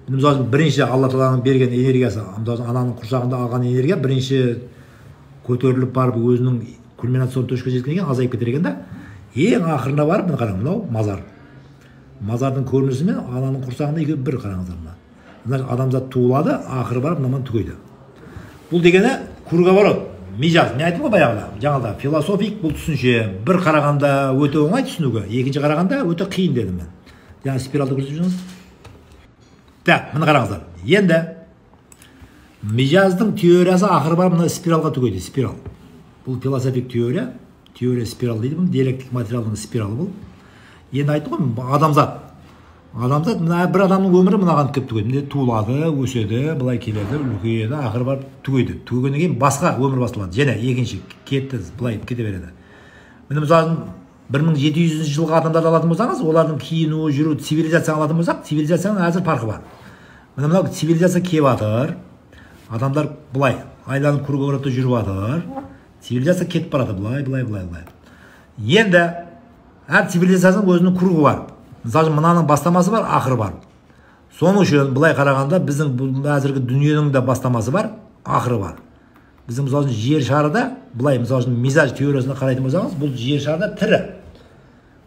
Мысалы бірінші Алла Тағаланың берген энергиясы, мысалы ананың құрсағында алған энергия бірінші көтеріліп барып өзінің кульминацион точкаға жеткеннен кейін азайып кетер екен да. Ең ақырына барып мына қараңыз, мынау мазар. Мазардың көрінісі мен ананың құрсағында екеуі бір қараңыздар мына. Значит, адамзат туылады, ақыры барып мынаман түгейді. Бұл дегені круговорот. Мижаз, мен айттым ғой баяғыда, жаңалда философик бұл түсінше, бір қарағанда өте оңай түсінуге, екінші қарағанда өте қиын дедім мен. Жаңа спиралды көрсетіп жүріңіз. Мына қараңыздар. Енді мижаздың теориясы ақыры барып мына спиралға түгейді, спирал. Бұл философик теория спирал дейді, бұл диалектик материалдың спиралы бұл. Енді айттым ғой, адамзат, бір адамның өмірі мынаған кеп түгейді. Туылады, өседі, былай келеді, үлкейеді, ақыры барып түгейді. Түгейгеннен кейін басқа өмір басталады. Және екінші кетті, былай кете береді. Міне мысалы 1700 жылғы адамдарды алатын болсаңыз, олардың киінуі, жүру, цивилизацияны алатын болсақ, цивилизацияның әзір парқы бар. Міне мынау цивилизация кеп жатыр. Адамдар былай айланып круговоротта жүріп жатыр. Цивилизация кетіп барады, былай. Енді әр цивилизацияның өзінің кругы бар. Мысалы мынаның бастамасы бар, ақыры бар. Соның үшін былай қарағанда біздің әзіргі дүниенің де бастамасы бар, ақыры бар. Біздің мысалы жер шарыда, былай мысалы мизаж теориясына қарайтын болсаңыз, бұл жер шарыда тірі.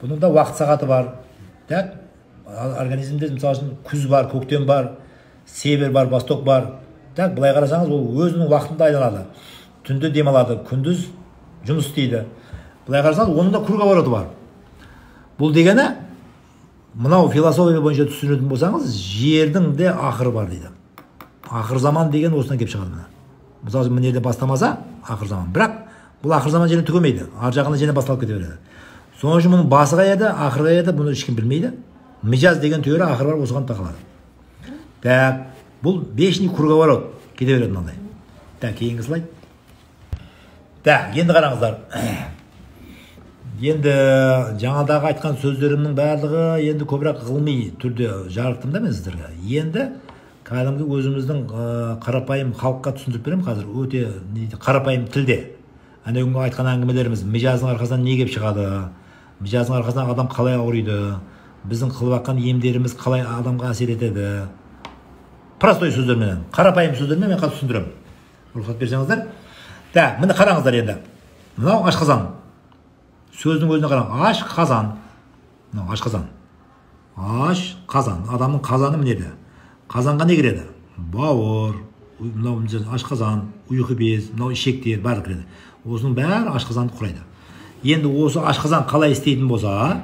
Бұның да уақыт сағаты бар. Организмде мысалы күз бар, көктем бар, север бар, восток бар. Былай қарасаңыз, ол өзінің уақытында айланады. Түнде демалады, күндіз жұмыс істейді. Былай қарасаңыз, оның да круговороты бар. Бұл дегені мынау философия бойынша түсінетін болсаңыз, жердің де ақыры бар дейді. Ақыр заман деген осыдан кеп шығады мына. Мысалы мына жерде бастамаса, ақыр заман. Бірақ бұл ақыр заман жеріне түгемейді. Ар жағында жеріне басталып кете береді. Соның үшін мұның басы қаяды, ақыры қаяды, бұны ешкім білмейді. Мижаз деген теория ақыры бар осыған тақалады. Бұл вечный круговорот кете береді мынандай. Кейінгі слайд. Енді қараңыздар. Енді жаңадағы айтқан сөздерімнің барлығы енді көбірек ғылыми түрде жарықтым да мен сіздерге. Енді кәдімгі өзіміздің қарапайым халыққа түсіндіріп беремін қазір, өте қарапайым тілде. Ана күнгі айтқан әңгімелеріміз, мижаздың арқасынан не кеп шығады, мижаздың арқасынан адам қалай ауырайды, біздің қылып жатқан емдеріміз қалай адамға әсер етеді. Простой сөздермен, қарапайым сөздермен мен қазір түсіндіремін. Рұқсат берсеңіздер. Да, міне қараңыздар енді. Мынау ашқазан. Сөздің өзіне қараңыз. Ашқазан. Мынау ашқазан. Ашқазан. Адамның қазаны мінеді. Қазанға не кіреді? Бауыр, мынау ашқазан, ұйқы без, мынау ішектер бәрі кіреді. Осының бәрі ашқазанды құрайды. Енді осы ашқазан қалай істейтін болса,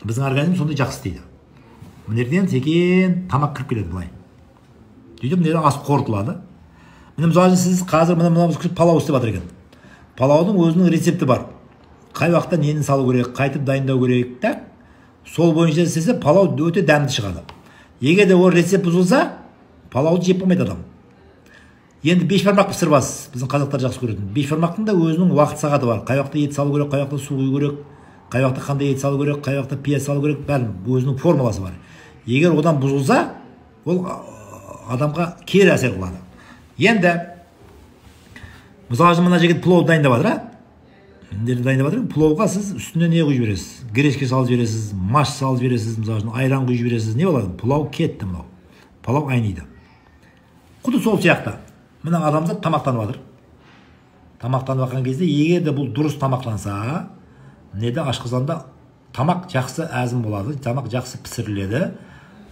біздің организм сондай жақсы істейді. Мынерден секен тамақ кіріп келеді былай. Сөйтіп мына ас қорытылады. Міне мысалы сіз қазір мына палау істеп жатыр екен. Палаудың өзінің рецепті бар. Қай уақытта нені салу керек, қайтып дайындау керек. Так, сол бойынша істесе палау өте дәмді шығады. Егер де ол рецепт бұзылса, палауды жеп болмайды адам. Енді бешбармақ пісірбас, біздің қазақтар жақсы көретін. Бешбармақтың да өзінің уақыт сағаты бар. Қай уақытта ет салу керек, қай уақытта су құю керек, қай уақытта қандай ет салу керек, қай уақытта пияз салу керек, бәрі өзінің формуласы бар. Егер одан бұзылса, ол адамға кері әсер қылады. Енді мысалы мына жігіт плов дайындап жатыр, дайындап жатыр. Пловға сіз үстіне не құйып жібересіз? Гречка салып жібересіз, маш салып жібересіз, мысалы айран құйып жібересіз. Не болады? Плов кетті мынау. Плов айниды. Құды сол сияқты. Мына адамзат тамақтанып жатыр. Тамақтанып жатқан кезде егер де бұл дұрыс тамақтанса, неде ашқазанда тамақ жақсы әзім болады, тамақ жақсы пісіріледі.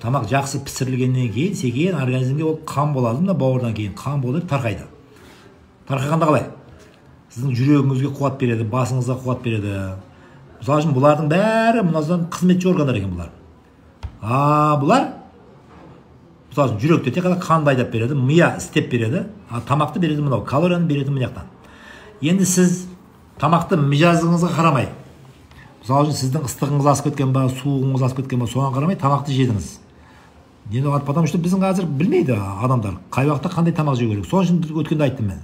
Тамақ жақсы пісірілгеннен кейін секен организмге ол қан болады, мына бауырдан кейін қан болып тарқайды. Тарқағанда қалай? Сіздің жүрегіңізге қуат береді, басыңызға қуат береді. Мысалы үшін бұлардың бәрі мыназдан қызметші органдар екен бұлар. Бұлар мысалы үшін жүректе тек қана қанды айдап береді, мия істеп береді, тамақты береді мынау, калорияны береді мына жақтан. Енді сіз тамақты мижазыңызға қарамай, мысалы үшін сіздің ыстығыңыз асып кеткен ба, суығыңыз асып кеткен ба, соған қарамай тамақты жедіңіз. Енді потому что біздің қазір білмейді адамдар қай уақытта қандай тамақ жеу керек. Сол үшін өткенде айттым мен.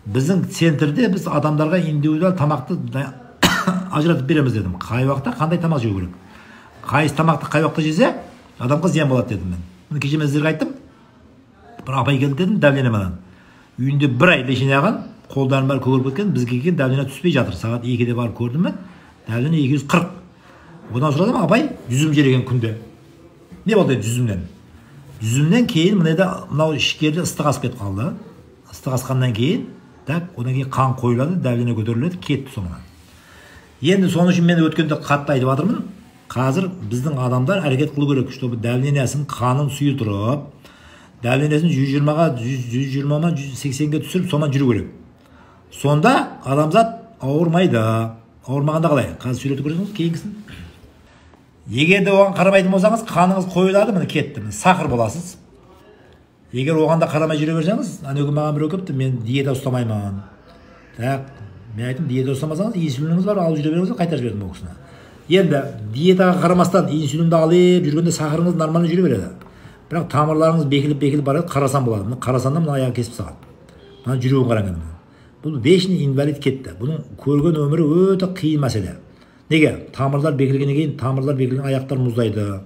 Біздің центрде біз адамдарға индивидуал тамақты ажыратып береміз дедім. Қай уақытта қандай тамақ жеу керек. Қайсы тамақты қай уақытта жесе, адамға зиян болады дедім мен. Міне кеше мен сіздерге айттым. Бір апай келді дедім, давлениемен. Үйінде бір ай лечение алған, қолдарым бәрі көгеріп кеткен, бізге келген давление түспей жатыр. Сағат 2-де барып көрдім мен. Давление 240. Одан сұрадым, апай, жүзім жеген күнде. Не болды жүзімнен? Жүзімнен кейін мынау ішкерде ыстық асып кетіп қалды. Ыстық асқаннан кейін, одан кейін қан қойылады, давление көтеріледі, кетті соңынан. Енді соның үшін мен өткенде қатты айтып жатырмын. Қазір біздің адамдар әрекет қылу керек, чтобы давлениясын қанын сұйытырып, давлениясын 120-ға, 120-ма, 180-ге түсіріп, соған жүру керек. Сонда адамзат ауырмайды. Ауырмағанда қалай? Қазір сөйлетіп көресіңіз, кейінгісін. Егер де оған қарамайтын болсаңыз, қаныңыз қойылады, міне кетті, сақыр боласыз. Егер оған да қарамай жүре берсеңіз, ана күн маған біреу келіпті, мен диета ұстамаймын. Так, мен айттым, диета ұстамасаңыз, инсулиніңіз бар, алып жүре беріңіз, қайтарып жібердім ол кісіні. Енді диетаға қарамастан инсулинді алып жүргенде сахарыңыз нормально жүре береді. Бірақ тамырларыңыз бекіліп барады, қарасан болады. Мына қарасанда мына аяғы кесіп тастаған. Мына жүрегін қараңыз. Бұл вечный инвалид кетті. Бұның көрген өмірі өте қиын мәселе. Неге? Тамырлар бекілгеннен кейін, тамырлар бекілген аяқтар мұздайды,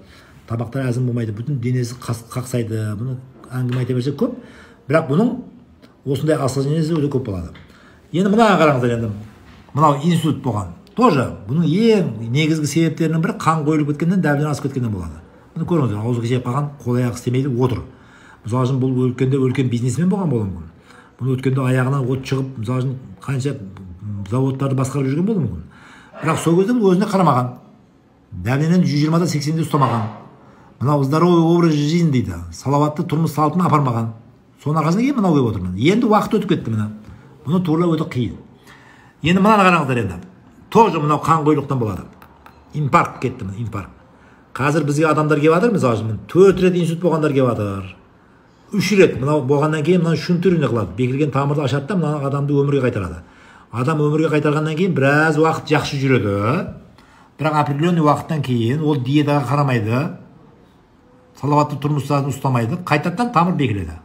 тамақтар әзім болмайды, бүтін денесі қақсайды. Бұны әңгіме айта берсек көп. Бірақ бұның осындай осложнениесі өте көп болады. Енді мына қараңыздар енді. Мынау инсульт болған. Тоже бұның ең негізгі себептерінің бірі қан қойылып кеткеннен, давление асып кеткеннен болады. Бұны көріңіздер, аузы кесеп қалған, қол аяғы істемейді, отыр. Мысалы үшін бұл өткенде үлкен бизнесмен болған болуы мүмкін. Бұны өткенде аяғынан от шығып, мысалы үшін қанша заводтарды басқарып жүрген болуы мүмкін. Бірақ сол кезде өзіне қарамаған. Давлениені 120-да 80-де ұстамаған. Мынау здоровый образ жизни дейді. Салауатты тұрмыс салтын апармаған. Соның арқасында кейін мынау келіп отырмын. Енді уақыт өтіп кетті мына. Бұны турлау өте қиын. Енді мынаны қараңыздар енді. Тоже мынау қан қоюлықтан болады. Инфаркт кетті мына, инфаркт. Қазір бізге адамдар келіп жатыр, мысалы үшін 4 рет инсульт болғандар келіп жатыр. 3 рет мынау болғаннан кейін мынаны шунтурине қылады. Бекілген тамырды ашады да мына адамды өмірге қайтарады. Адам өмірге қайтарғаннан кейін біраз уақыт жақсы жүреді. Бірақ определенный уақыттан кейін ол диетаға қарамайды. Салауатты тұрмыстарын ұстамайды. Қайтадан тамыр бекіледі.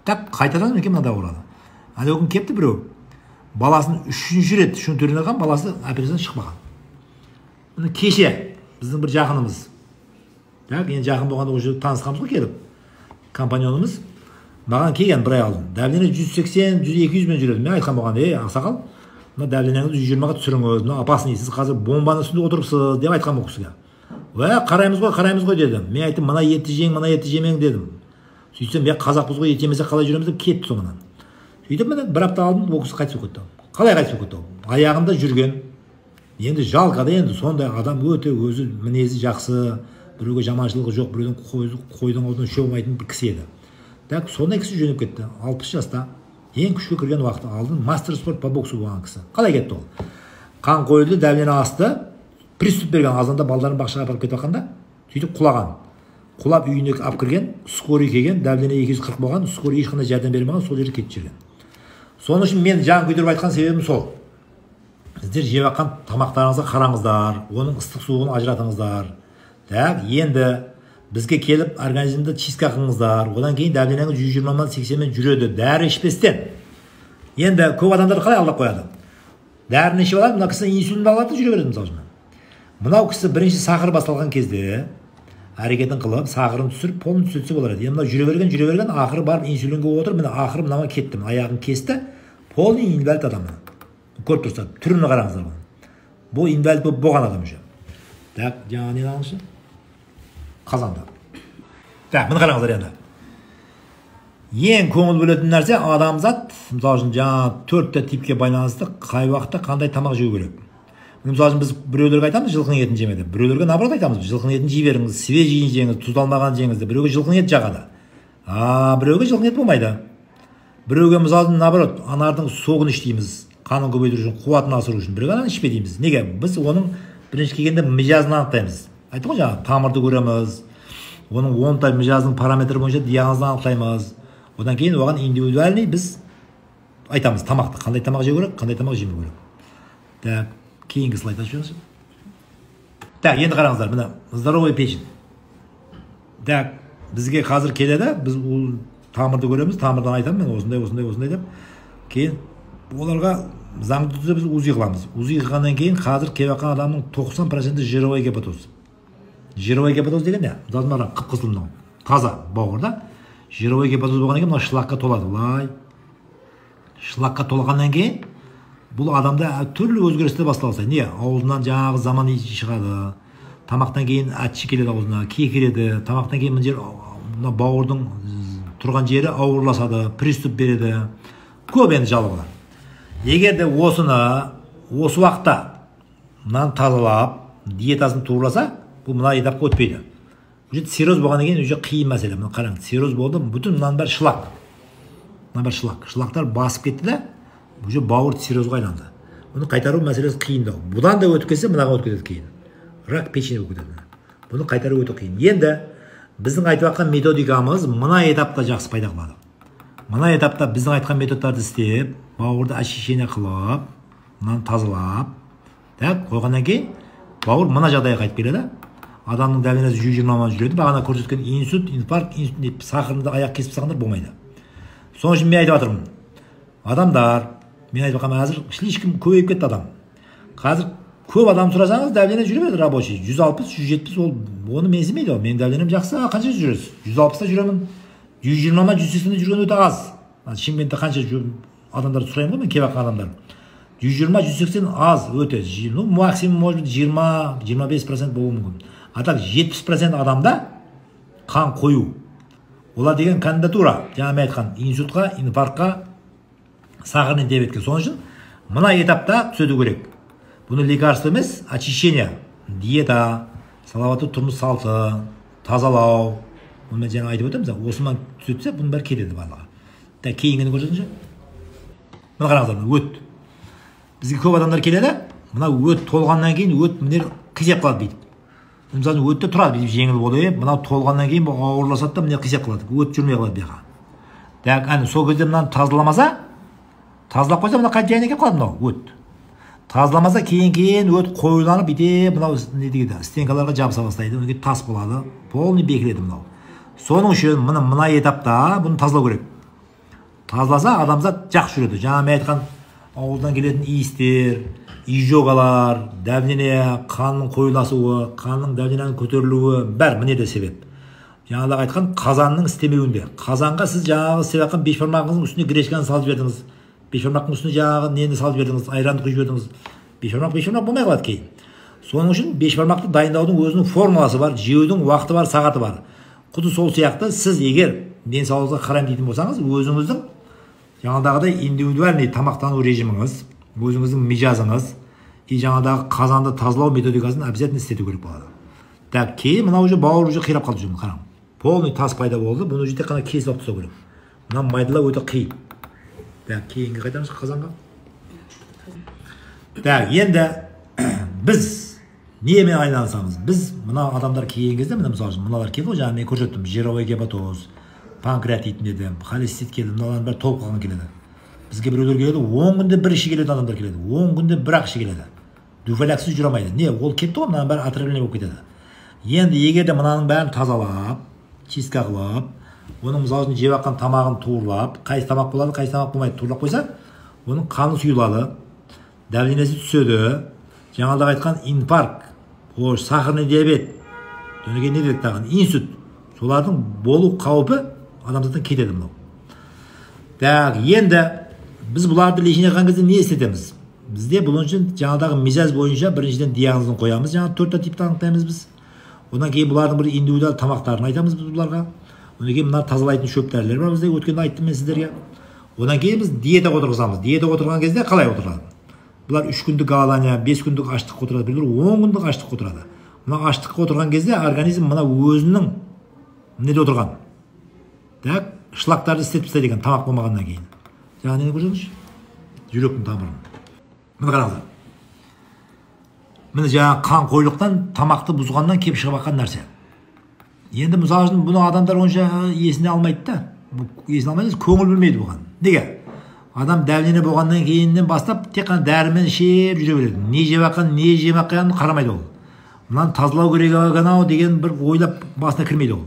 Так қайтадан екен мынада ауырады. Ана күн кепті біреу. Баласын 3-ші рет шунтурине қылған, баласы операциядан шықпаған. Міне кеше біздің бір жақынымыз. Так, енді жақын болғанда уже танысқанбыз ғой келіп. компаньонымыз маған келген бір ай алдын. Дәлдене 180-200 мен жүреді. Мен айтқан болған, ақсақал, мына дәлденеңізді 120-ға түсіріңіз, мына опасный, сіз қазір бомбаның үстінде отырыпсыз деп айтқан бұл кісіге. Қараймыз ғой дедім. Мен айттым, мына етті жемең дедім. Сөйтсем, қазақпыз ғой, ет жемесе қалай жүреміз деп кетті соңынан. Сөйтіп міне бір апта алдын бұл кісі қайтыс болып кетті. Қалай қайтыс болып кетті? Аяғында жүрген. Енді жалқада, енді сондай адам өте өзі мінезі жақсы, біреуге жаманшылығы жоқ, біреудің қойдың аузынан шөмайтын бір кісі еді. Так, сондай кісі жөніп кетті. 60 жаста. Ең күшке кірген уақыты алдын мастер спорт по боксу болған кісі. Қалай кетті ол? Қан қойылды, дәлдене асты. Приступ берген, азанда балдарын бақшаға апарып кетіп жатқанда, сөйтіп құлаған. Құлап үйіне алып кірген, скорый келген, дәлдене 240 болған, скорый ешқандай жәрдем бермеген, сол жерге кетіп жүрген. Соның үшін мен жан күйдіріп айтқан себебім сол. Сіздер жеп жатқан тамақтарыңызға қараңыздар, оның ыстық суығын ажыратыңыздар. Так, енді бізге келіп организмді чистка қылыңыздар. Одан кейін дәлденеңіз 120-80 мен жүреді, дәрі ішпестен. Енді көп адамдар қалай алдап қояды? Дәріні ішіп алады, мына кісі инсулинді алады, жүре береді мысалы үшін. Мынау кісі бірінші сахар басталған кезде әрекетін қылып, сахарын түсіріп, полын түсірсе болар еді. Мынау жүре берген, ақыры барып инсулинге отыр, міне ақыры мынауға кетті, аяғын кесті, полный инвалид адам. Көріп тұрса, түріне қараңыздар бұны. Бұл инвалид болып болған адам уже. Так, жаңа не алыңызшы? Қазанда. Так, міне қараңыздар енді. Ең көңіл бөлетін нәрсе адамзат, мысалы үшін жаңа 4 типке байланысты қай уақытта қандай тамақ жеу керек. Мысалы біз біреулерге айтамыз жылқының етін жемеді. Біреулерге наоборот айтамыз жылқының етін жей беріңіз, свежий жеңіз, тұздалмаған жеңіз. Біреуге жылқының ет жағады. Біреуге жылқының ет болмайды. Біреуге мысалы наоборот анардың соғын іш дейміз, қанын көбейту үшін, қуатын асыру үшін. Біреуге ананы ішпе дейміз. Неге? Біз оның бірінші келгенде мижазын анықтаймыз. Айттым ғой жаңа, тамырды көреміз. Оның 10 мижазының параметрі бойынша диагнозын анықтаймыз. Одан кейін оған индивидуальный біз айтамыз тамақты, қандай тамақ жеу керек, қандай тамақ жемеу керек. Так, кейінгі слайд ашып жіберіңіз. Так, енді қараңыздар, мына здоровый печень. Так, бізге қазір келеді, біз ол тамырды көреміз, тамырдан айтамын, мен осындай деп. Кейін оларға заңды түрде біз УЗИ қыламыз. УЗИ қылғаннан кейін қазір келіп жатқан адамның 90% жировой гепатоз. Жировой гепатоз деген не? Мысалы қып-қызыл мынау, таза бауырда. Жировой гепатоз болғаннан кейін мына шлакқа толады. Былай. Шлакқа толғаннан кейін бұл адамда түрлі өзгерістер басталса. Не? Аузынан жаңағы заман иісі шығады. Тамақтан кейін әтші келеді аузына, кекіреді. Тамақтан кейін мына бауырдың тұрған жері ауырласады, приступ береді. Көп енді жалобалар. Егер де осы уақытта мынаны тазалап, диетасын тураласа, бұл мына этапқа өтпейді. Уже цирроз болғаннан кейін уже қиын мәселе. Мына қараңыз, цирроз болды, бүтін мынаның бәрі шлак. Мына бір шлак. Шлактар басып кетті де, уже бауыр циррозға айналды. Бұны қайтару мәселесі қиындау. Бұдан да өтіп кетсе, мынаға өтіп кетеді кейін. Рак печени болып кетеді. Бұны қайтару өте қиын. Енді біздің айтып жатқан методикамыз мына этапта жақсы пайда қылады. Мына этапта біздің айтқан методтарды істеп, бауырды очищение қылып, мынаны тазалап, қойғаннан кейін бауыр мына жағдайға қайтып келеді. Адамның дәлінесі 120-дан жүреді. Бағана көрсеткен инсульт, инфаркт, сахарында аяқ кесіп тастағандар болмайды. Соның үшін мен айтып жатырмын. Адамдар, мен айтып жатқаным әзір слишком көбейіп кетті адам. Қазір көп адам сұрасаңыз, дәлдене жүре береді рабочий. 160-170 ол оны менсімейді. Мен дәлденем жақсы, қанша жүресіз? 160-та жүремін. 120-ма 180-де жүрген өте аз. Шымкентте қанша адамдарды сұраймын ғой мен келіп жатқан адамдар. 120-180 аз өте. Ну, максимум может 20-25% болуы мүмкін. А так 70% адамда қан қою. Олар деген кандидатура, жаңа мен айтқан инсультқа, инфарктқа, сахарный диабетке. Соның үшін мына этапта түседі керек. Бұны лекарство емес, очищение, диета, салауатты тұрмыс салты, тазалау. Оны мен жаңа айтып өтеміз, осымен түсетсе, бұның бәрі кетеді барлығы. Так, кейінгіні көрсетіңізші. Мына қараңыздар, өт. Бізге көп адамдар келеді, мына өт толғаннан кейін өт мінер қисеп қалады бейтіп. Мысалы өтте тұрады, бейтіп жеңіл болды, мынау толғаннан кейін бұл ауырласады да мінер қисеп қалады. Өт жүрмей қалады беға. Так, сол кезде мынаны тазаламаса, тазалап қойса, мына қайт жайына келіп қалады мынау өт. Тазаламаса кейін өт қойыланып бейте мынау не дейді, стенкаларға жабыса бастайды, одан кейін тас болады, полный бекіреді мынау. Соның үшін мына этапта бұны тазалау керек. Тазаласа адамзат жақсы жүреді. Жаңа мен айтқан ауыздан келетін иістер, изжогалар, дәвнене, қанның қойыласуы, қанның дәвненің көтерілуі бәр міне де себеп. жаңағыдағы айтқан қазанның істемеуінде. Қазанға сіз жаңағы істеп жатқан бешбармағыңыздың үстіне гречканы салып жібердіңіз. Бешбармақтың үстіне жаңағы нені салып жібердіңіз, айранды құйып жібердіңіз. Бешбармақ болмай қалады кейін. Соның үшін бешбармақты дайындаудың өзінің формуласы бар, жеудің уақыты бар, сағаты бар. Құды сол сияқты сіз егер денсаулығыңызға қараймын дейтін болсаңыз, өзіңіздің жаңағыдай индивидуальный тамақтану режиміңіз, өзіңіздің мижазыңыз и жаңағыдағы қазанды тазалау методикасын обязательно істету керек болады. Так, кейін мынау уже бауыр уже қирап қалды жүрмін, қараңыз. Полный тас пайда болды. Бұны уже тек қана кесіп алып тастау керек. Мына майдалау өте қиын. Так, кейінгі қайтамыз қазанға. Так, енді біз немен айналысамыз? Біз мына адамдар келген кезде, мына мысалы үшін мыналар келді ғой, жаңа мен көрсеттім, жировой гепатоз, панкреатит дедім, холецистит келді, мыналардың бәрі толып қалған келеді. Бізге біреулер келеді, 10 күнде бір іші келеді адамдар келеді, 10 күнде бір ақ іші келеді. Дуфаляксыз жүре алмайды. Не, ол кетті ғой, мынаның бәрі отравление болып кетеді. Енді егер де мынаның бәрін тазалап, чистка қылып, оның мысалы үшін жеп жатқан тамағын туырлап, қайсы тамақ болады, қайсы тамақ болмайды, туырлап қойса, оның қаны сұйылады, давлениесі түседі, жаңағыдағы айтқан инфаркт, сахарный диабет, не дедік тағы, инсульт, солардың болу қаупі адамзаттан кетеді мынау. Так, енді біз бұларды лечение қылған кезде не істетеміз? Бізде бұл үшін жаңағыдағы мизаз бойынша біріншіден диагнозын қоямыз, жаңағы 4 типті анықтаймыз біз. Одан кейін бұлардың бір индивидуал тамақтарын айтамыз біз бұларға. Одан кейін мына тазалайтын шөп дәрілер бар бізде, өткенде айттым мен сіздерге. Одан кейін біз диета отырғызамыз. Диета отырған кезде қалай отырады? Бұлар 3 күндік голодание, 5 күндік аштыққа отырады, біреулер 10 күндік аштыққа отырады. Мына аштыққа отырған кезде организм мына өзінің неде отырған. Так, шлактарды істетіп тастайды екен тамақ болмағаннан кейін. Жаңа нені көрсеңізші? Жүректің тамырын. Міне қараңыздар. Міне жаңа қан қойлықтан тамақты бұзғаннан кеп шығып жатқан нәрсе. Енді мысалы үшін бұны адамдар онша есіне алмайды да. Есіне алмайды, көңіл бөлмейді бұған. Неге? Адам давление болғаннан кейіннен бастап тек қана дәрімен ішіп жүре береді. Не жеп жатқан, не жеп жатқанын қарамайды ол. Мынаны тазалау керек анау деген бір ойлап басына кірмейді ол.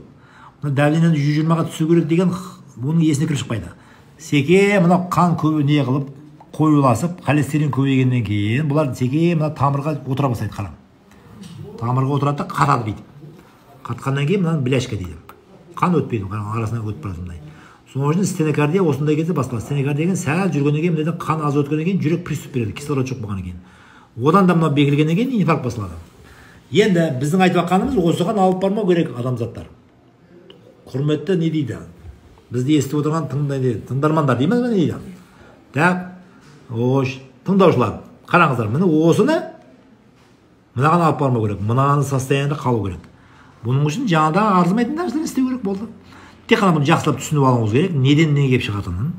Мына давлениені 120-ға түсу керек деген оның есіне кіріп шықпайды. Секе мына қан көбі не қылып қоюласып, холестерин көбейгеннен кейін бұлар секе мына тамырға отыра бастайды, қараң. Тамырға отырады да қатады бүйтіп. Қатқаннан кейін мынаны бляшка дейді. Қан өтпейді, қараң, арасынан өтіп барады мындай. Соның үшін стенокардия осындай кезде басталады. Стенокардия деген сәл жүргеннен кейін мынада қан аз өткеннен кейін жүрек приступ береді, кислород жоқ болғаннан кейін. Одан да мынау бекілгеннен кейін инфаркт басылады. Енді біздің айтып жатқанымыз осыған алып бармау керек адамзаттар. Құрметті не дейді? Бізді естіп отырған тыңдармандар дейміз бе не дейді? Так, тыңдаушылар, қараңыздар, міне осыны мынаған алып бармау керек, мынаның состояниеда қалу керек. Бұның үшін жаңадағы арзымайтын нәрселер істеу керек болды. Тек қана бұны жақсылап түсініп алуыңыз керек, неден не келіп шығатынын.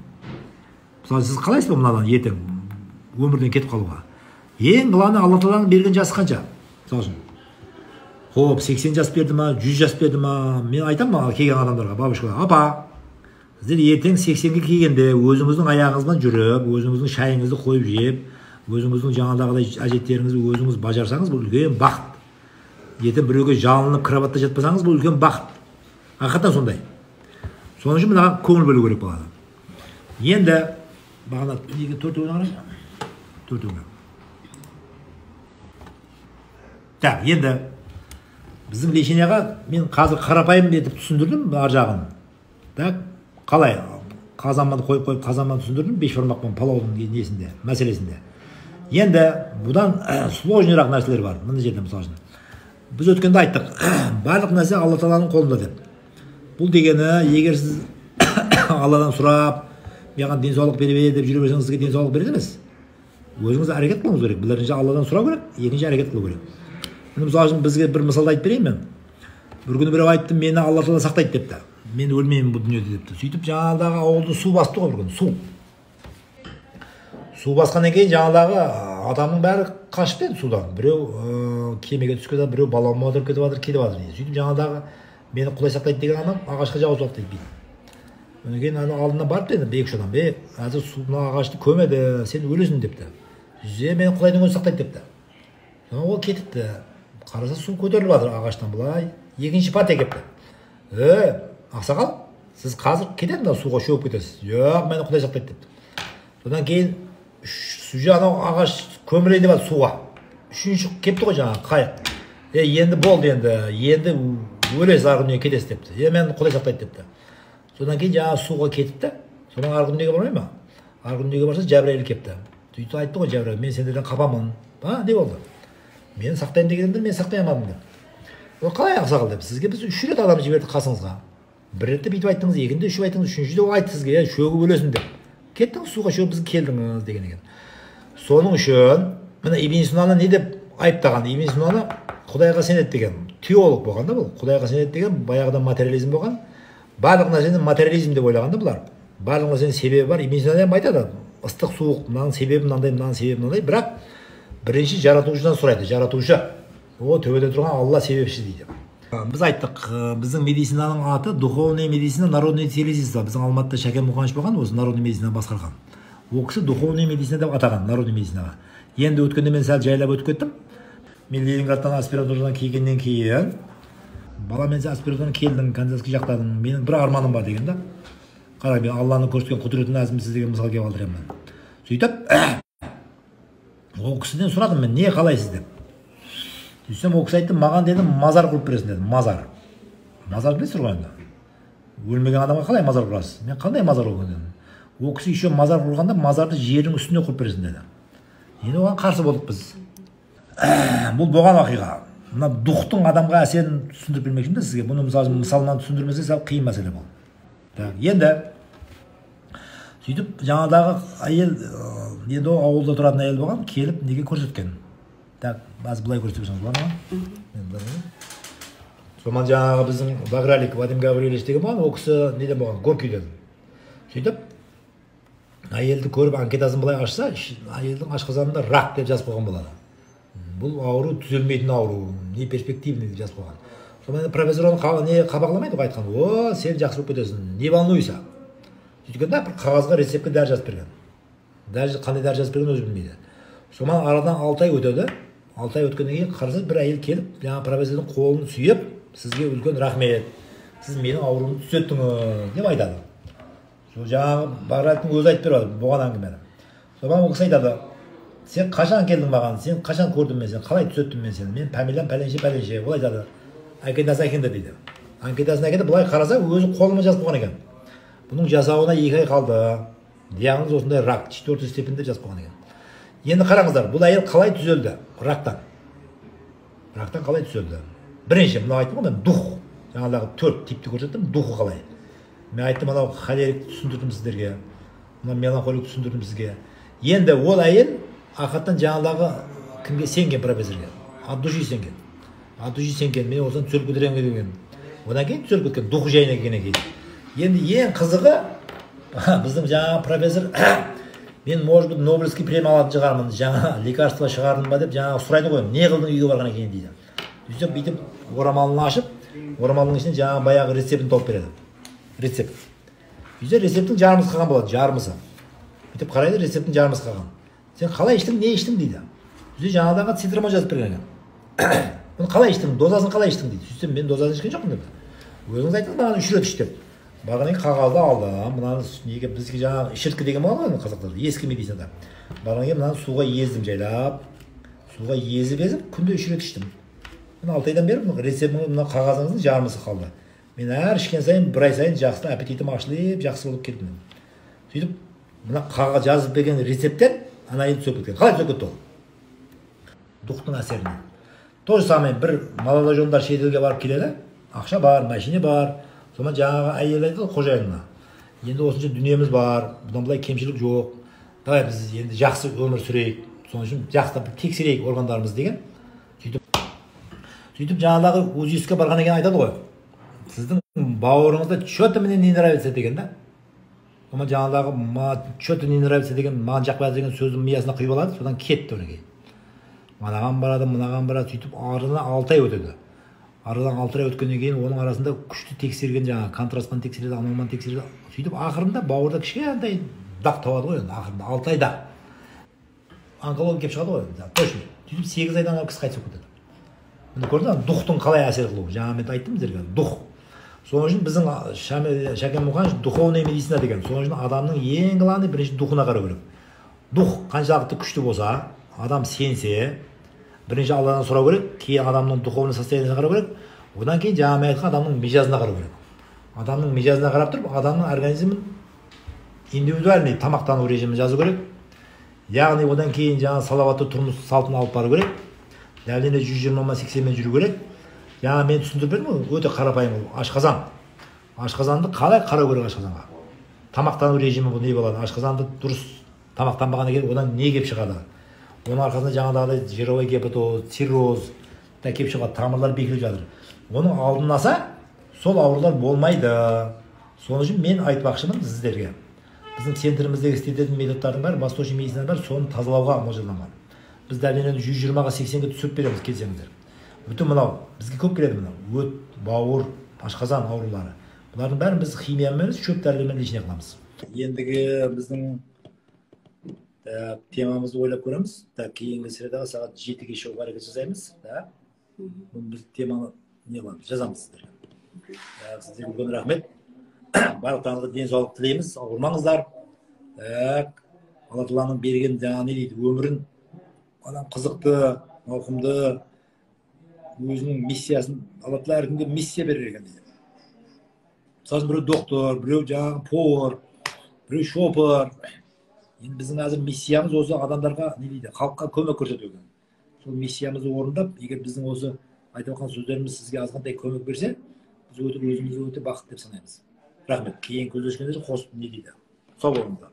Мысалы, сіз қалайсыз ба мынадан ертең өмірден кетіп қалуға? Ең главный Алла Тағаланың берген жасы қанша? Мысалы үшін, хоп, 80 жас берді ма, 100 жас берді ма? Мен айтамын келген адамдарға, бабушкаларға, апа, сіздер ертең 80-ге келгенде өзіңіздің аяғыңызбен жүріп, өзіңіздің шайыңызды қойып жеп, өзіңіздің жаңағыдай әжеттеріңізді өзіңіз бажарсаңыз, бұл үлкен бақыт. Ертең біреуге жалынып кроватта жатпасаңыз, бұл үлкен бақыт. Ақырдан сондай. Соның үшін мынаған көңіл бөлу керек болады. Енді бағана неге төртеуіне қарай? Төртеуіне. Так, енді біздің леченияға мен қазір қарапайым етіп түсіндірдім ар жағын. Так, қалай? Қазанман қойып қазанман түсіндірдім, бешбармақпен палаудың несінде, мәселесінде. Енді бұдан сложныйрақ нәрселер бар. Мына жерде мысалы үшін. Біз өткенде айттық, барлық нәрсе Алла Тағаланың қолында деп. Бұл дегені, егер сіз Алладан сұрап, маған денсаулық бере деп жүре берсеңіз, сізге денсаулық береді емес. Өзіңіз әрекет қылуыңыз керек. Бірінші Алладан сұрау керек, екінші әрекет қылу керек. Мысалы үшін бізге бір мысалды айтып берейін мен. Бір күні біреу айтты, мені Алла Тағала сақтайды депті. Мен өлмеймін бұл дүниеде депті. Сөйтіп жаңағыдағы ауылды су басты ғой бір күні, су. Су басқаннан кейін жаңағыдағы адамның бәрі қашып кетті судан. Біреу кемеге түсіп кетіп, біреу баллонға отырып кетіп жатыр, кетіп жатыр дейді. Сөйтіп жаңағыдағы мені Құдай сақтайды деген адам ағашқа жауыз алды дейді. Одан кейін алдына барып деді, екі-үш адам, әзір су мына ағашты көмеді, сен өлесің депті. Мені Құдайдың өзі сақтайды депті. Ол кетіпті. Қараса су көтеріліп жатыр ағаштан былай. Екінші партия кепті. Ақсақал, сіз қазір кетеді мына суға шөп кетесіз. Жоқ, мені Құдай сақтайды депті. Содан кейін анау ағаш көмілейін деп жатыр суға. Үшінші кепті ғой жаңағы қайық. Енді болды енді өлесіз арғы дүниеге кетесіз депті. Мен Құдай сақтайды депті. Содан кейін жаңағы суға кетіпті. Содан арғы дүниеге бармай ма? Арғы дүниеге барса Жәбірәйіл кепті. Сөйтіп айтты ғой Жәбірәйіл, мен сендерден қапамын. Деп болды. Мен сақтаймын дегенімді мен сақтай алмадым деп. Ол қалай ақсақал деп, сізге біз 3 рет адам жібердік қасыңызға. Бір ретте бүйтіп айттыңыз, екінде 3 айттыңыз, үшіншіде ол айтты сізге, шөгіп өлесің деп. Кеттіңіз суға шөгіп бізге келдіңіз деген екен. Соның үшін міне Ибн Синаны не деп айыптаған? Ибн Синаны Құдайға сенеді деген теолог болған да бұл. Құдайға сенеді деген баяғыдан материализм болған. Барлық нәрсені материализм деп ойлаған да бұлар. Барлық нәрсенің себебі бар. Ибн Сина айтады, ыстық суық мынаның себебі мынандай, мынаның себебі мынандай, бірақ бірінші жаратушыдан сұрайды. Жаратушы о төбеде тұрған Алла себепші дейді. Біз айттық, біздің медицинаның аты духовный медицина, народный целительство. Біздің Алматыда Шәкен Мұқаныш болған, осы народный медицина басқарған. Ол кісі духовный медицина деп атаған, народный медицинаға. Енді өткенде мен сәл жайлап өтіп кеттім. Мен Ленинградтан аспирантурадан келгеннен кейін, бала мен аспирантурадан келдің, кандидатский жақтадың, менің бір арманым бар деген да. Қара, мен Алланың көрсеткен құдіретін әзімсіз деген мысал келіп алдырамын. Сөйтіп, ол кісіден сұрадым мен, не қалайсыз деп. Сөйтсем, ол кісі айтты, маған деді, мазар құрып бересің деді, мазар. Мазар білесіз ғой енді. Өлмеген адамға қалай мазар құрасыз? Мен қандай мазар болған дедім. Ол кісі еще мазар құрғанда, мазарды жердің үстіне құрып бересің деді. Енді оған қарсы болдық біз. Бұл болған оқиға. Мына духтың адамға әсерін түсіндіріп бермекшімін де сізге. Бұны мысалынан түсіндірмесе сәл қиын мәселе бұл. Енді сөйтіп жаңадағы әйел, енді ол ауылда тұратын әйел болған, келіп неге көрсеткен. Аз былай көрсетіп болады ма? Сонан жаңағы біздің Багралик Вадим Гаврилович деген болған, ол кісі неден болған, Горкийден. Сөйтіп әйелді көріп анкетасын былай ашса, әйелдің ашқазанында рак деп жазып қойған болады. Бұл ауру түзелмейтін ауру, не перспективный деп жазып қойған. Сонан профессор оны не қабақламайды ғой, айтқан, о, сен жақсы болып кетесің, не волнуйся. Сөйткенде бір қағазға рецептке дәрі жазып берген. Қандай дәрі жазып берген өзі білмейді. Сонан арадан 6 ай өтеді. 6 ай өткеннен кейін қараса бір әйел келіп, жаңа профессордың қолын сүйіп, сізге үлкен рахмет, сіз менің ауруымды түзеттіңіз деп айтады. Жаңағы Баграликтің өзі айтып береді болған әңгімені. Сонан ол кісі айтады, сен қашан келдің маған, сен қашан көрдің мен сені, қалай түзеттім мен сені, мен фамилиям пәленше, ол айтады, анкетасын әкелді дейді. Анкетасын әкелді, былай қараса өзі қолыма жазып қойған екен. Бұның жасауына 2 ай қалды, диагноз осындай рак, 4 степенде жазып қойған екен. Енді қараңыздар, бұл әйел қалай түзелді рактан? Рактан қалай түзелді? Бірінші, мынау айттым ғой мен, дух, жаңағыдағы 4 типті көрсеттім, духы қалай? Мен айттым, мынау холерик түсіндірдім сіздерге, мынау меланхолик түсіндірдім сізге. Енді ол әйел ақырттан жаңағыдағы кімге сенген, профессорге, от души сенген. От души сенген, мен осыдан түзеліп кетіремін деген. Одан кейін түзеліп кеткен, духы жайына келгеннен кейін. Енді ең қызығы, біздің жаңағы профессор, мен, может быть, Нобелевский премия алатын шығармын, жаңа лекарство шығардым ба деп жаңағы сұрайды ғой, не қылдың үйге барғаннан кейін дейді. Сөйтіп бүйтіп орамалын ашып, орамалының ішінен жаңағы баяғы рецептін тауып береді. Рецепт. Сөйтіп рецептің жарымысы қалған болады, жарымысы. Бүйтіп қарайды, рецептің жарымысы қалған. Сен қалай іштің, не іштің дейді. Сөйтіп жаңағыдағы цитрома жазып берген екен. Оны қалай іштің, дозасын қалай іштің дейді. Сөйтіп мен дозасын ішкен жоқпын деп. Өзіңіз айтыңыз, маған 3 рет іш деп. Бағанағы қағазды алды, мынаны неге бізге жаңағы ішірткі деген болған ғой қазақтар, ескі медицинада. Бағанағы мынаны суға ездім жайлап, суға езіп, күнде 3 рет іштім. Мен 6 айдан бері рецептің мына қағазыңыздың жарымысы қалды. Мен әр ішкен сайын, бір ай сайын жақсы аппетитім ашылып, жақсы болып келдім. Сөйтіп, мына қағаз жазып берген рецепттен ана әйел түсіп кеткен. Қалай түсіп кетті ол? Духтың әсерінен. То же самое, бір молодожендар шетелге барып келеді, ақша бар, машине бар. Сонан жаңағы әйел айтты қожайынына. Енді осынша дүниеміз бар, бұдан былай кемшілік жоқ. Давай біз енді жақсы өмір сүрейік. Соның үшін жақсы тексерейік органдарымыз деген. Сөйтіп жаңағыдағы УЗИ-ге барғаннан кейін айтады ғой. Сіздің бауырыңызда что-то мне не нравится деген да. Содан жаңағыдағы что-то не нравится деген, маған жақпайды деген сөздің миясына құйып алады, содан кетті одан кейін. Мынаған барады, сөйтіп арасынан 6 ай өтеді. Арадан 6 ай өткеннен кейін оның арасында күшті тексерген, жаңағы контрастпен тексереді, аноман тексереді. Сөйтіп ақырында бауырда кішкентай дақ табады ғой, ақырында 6 айда. Онкология келіп шығады ғой, точно. Сөйтіп 8 айдан ол кісі қайтыс болып кетеді. Міне көрдіңіз, духтың қалай әсер қылуы. Жаңа мен айттым сіздерге, дух. Соның үшін біздің Шәкен Мұқаныш духовная медицина деген. Соның үшін адамның ең главный бірінші духына қарау керек. Дух қаншалықты күшті болса, адам сенсе, бірінші Алладан сұрау керек, кейін адамның духовный состояниесіне қарау керек. Одан кейін жаңа мен айтқан адамның мижазына қарау керек. Адамның мижазына қарап тұрып, адамның организмін индивидуальный тамақтану режимін жазу керек. Яғни одан кейін жаңа салауатты тұрмыс салтын алып бару керек. Дәлден 120-80 жүру керек. Жаңа мен түсіндіріп бердім ғой, өте қарапайым ол. Ашқазан. Ашқазанды қалай қарау керек ашқазанға? Тамақтану режимі бұл не болады? Ашқазанды дұрыс тамақтанбағаннан кейін одан не келіп шығады? Оның арқасында жаңағыдай жировой гепатоз, цирроз да келіп шығады, тамырлар бекіліп жатыр. Оның алдын аса сол аурулар болмайды. Соның үшін мен айтпақшымын сіздерге. Біздің центриміздегі істететін методтардың бәрі, восточный медицинаның бәрі соны тазалауға мөлшерленген. Біз дәлден 120-80-ге түсіріп береміз, келсеңіздер. Бүтін мынау бізге көп келеді, мынау өт, бауыр, ашқазан аурулары. Бұлардың бәрін біз химиямен емес, шөп дәрілермен лечение қыламыз. Ендігі біздің темамызды ойлап көреміз. Кейінгі средаға сағат 7-ге шығуға әрекет жасаймыз. Біз теманы не қыламыз, жазамыз сіздерге. Сіздерге үлкен рахмет. Барлықтарыңызға денсаулық тілейміз, ауырмаңыздар. Алла Тағаланың берген жаңа не дейді, өмірін адам қызықты, ауқымды, өзінің миссиясын, Алла Тағала әркімге миссия берер екен дейді. Мысалы біреу доктор, біреу жаңағы повар, біреу шопыр. Енді біздің әзір миссиямыз осы адамдарға не дейді, халыққа көмек көрсету екен. Сол миссиямызды орындап, егер біздің осы айтып отқан сөздеріміз сізге азғантай көмек берсе, біз өзімізді өте бақытты деп санаймыз. Рахмет. Кейін көздескендер қосып не дейді. Сау болыңыздар.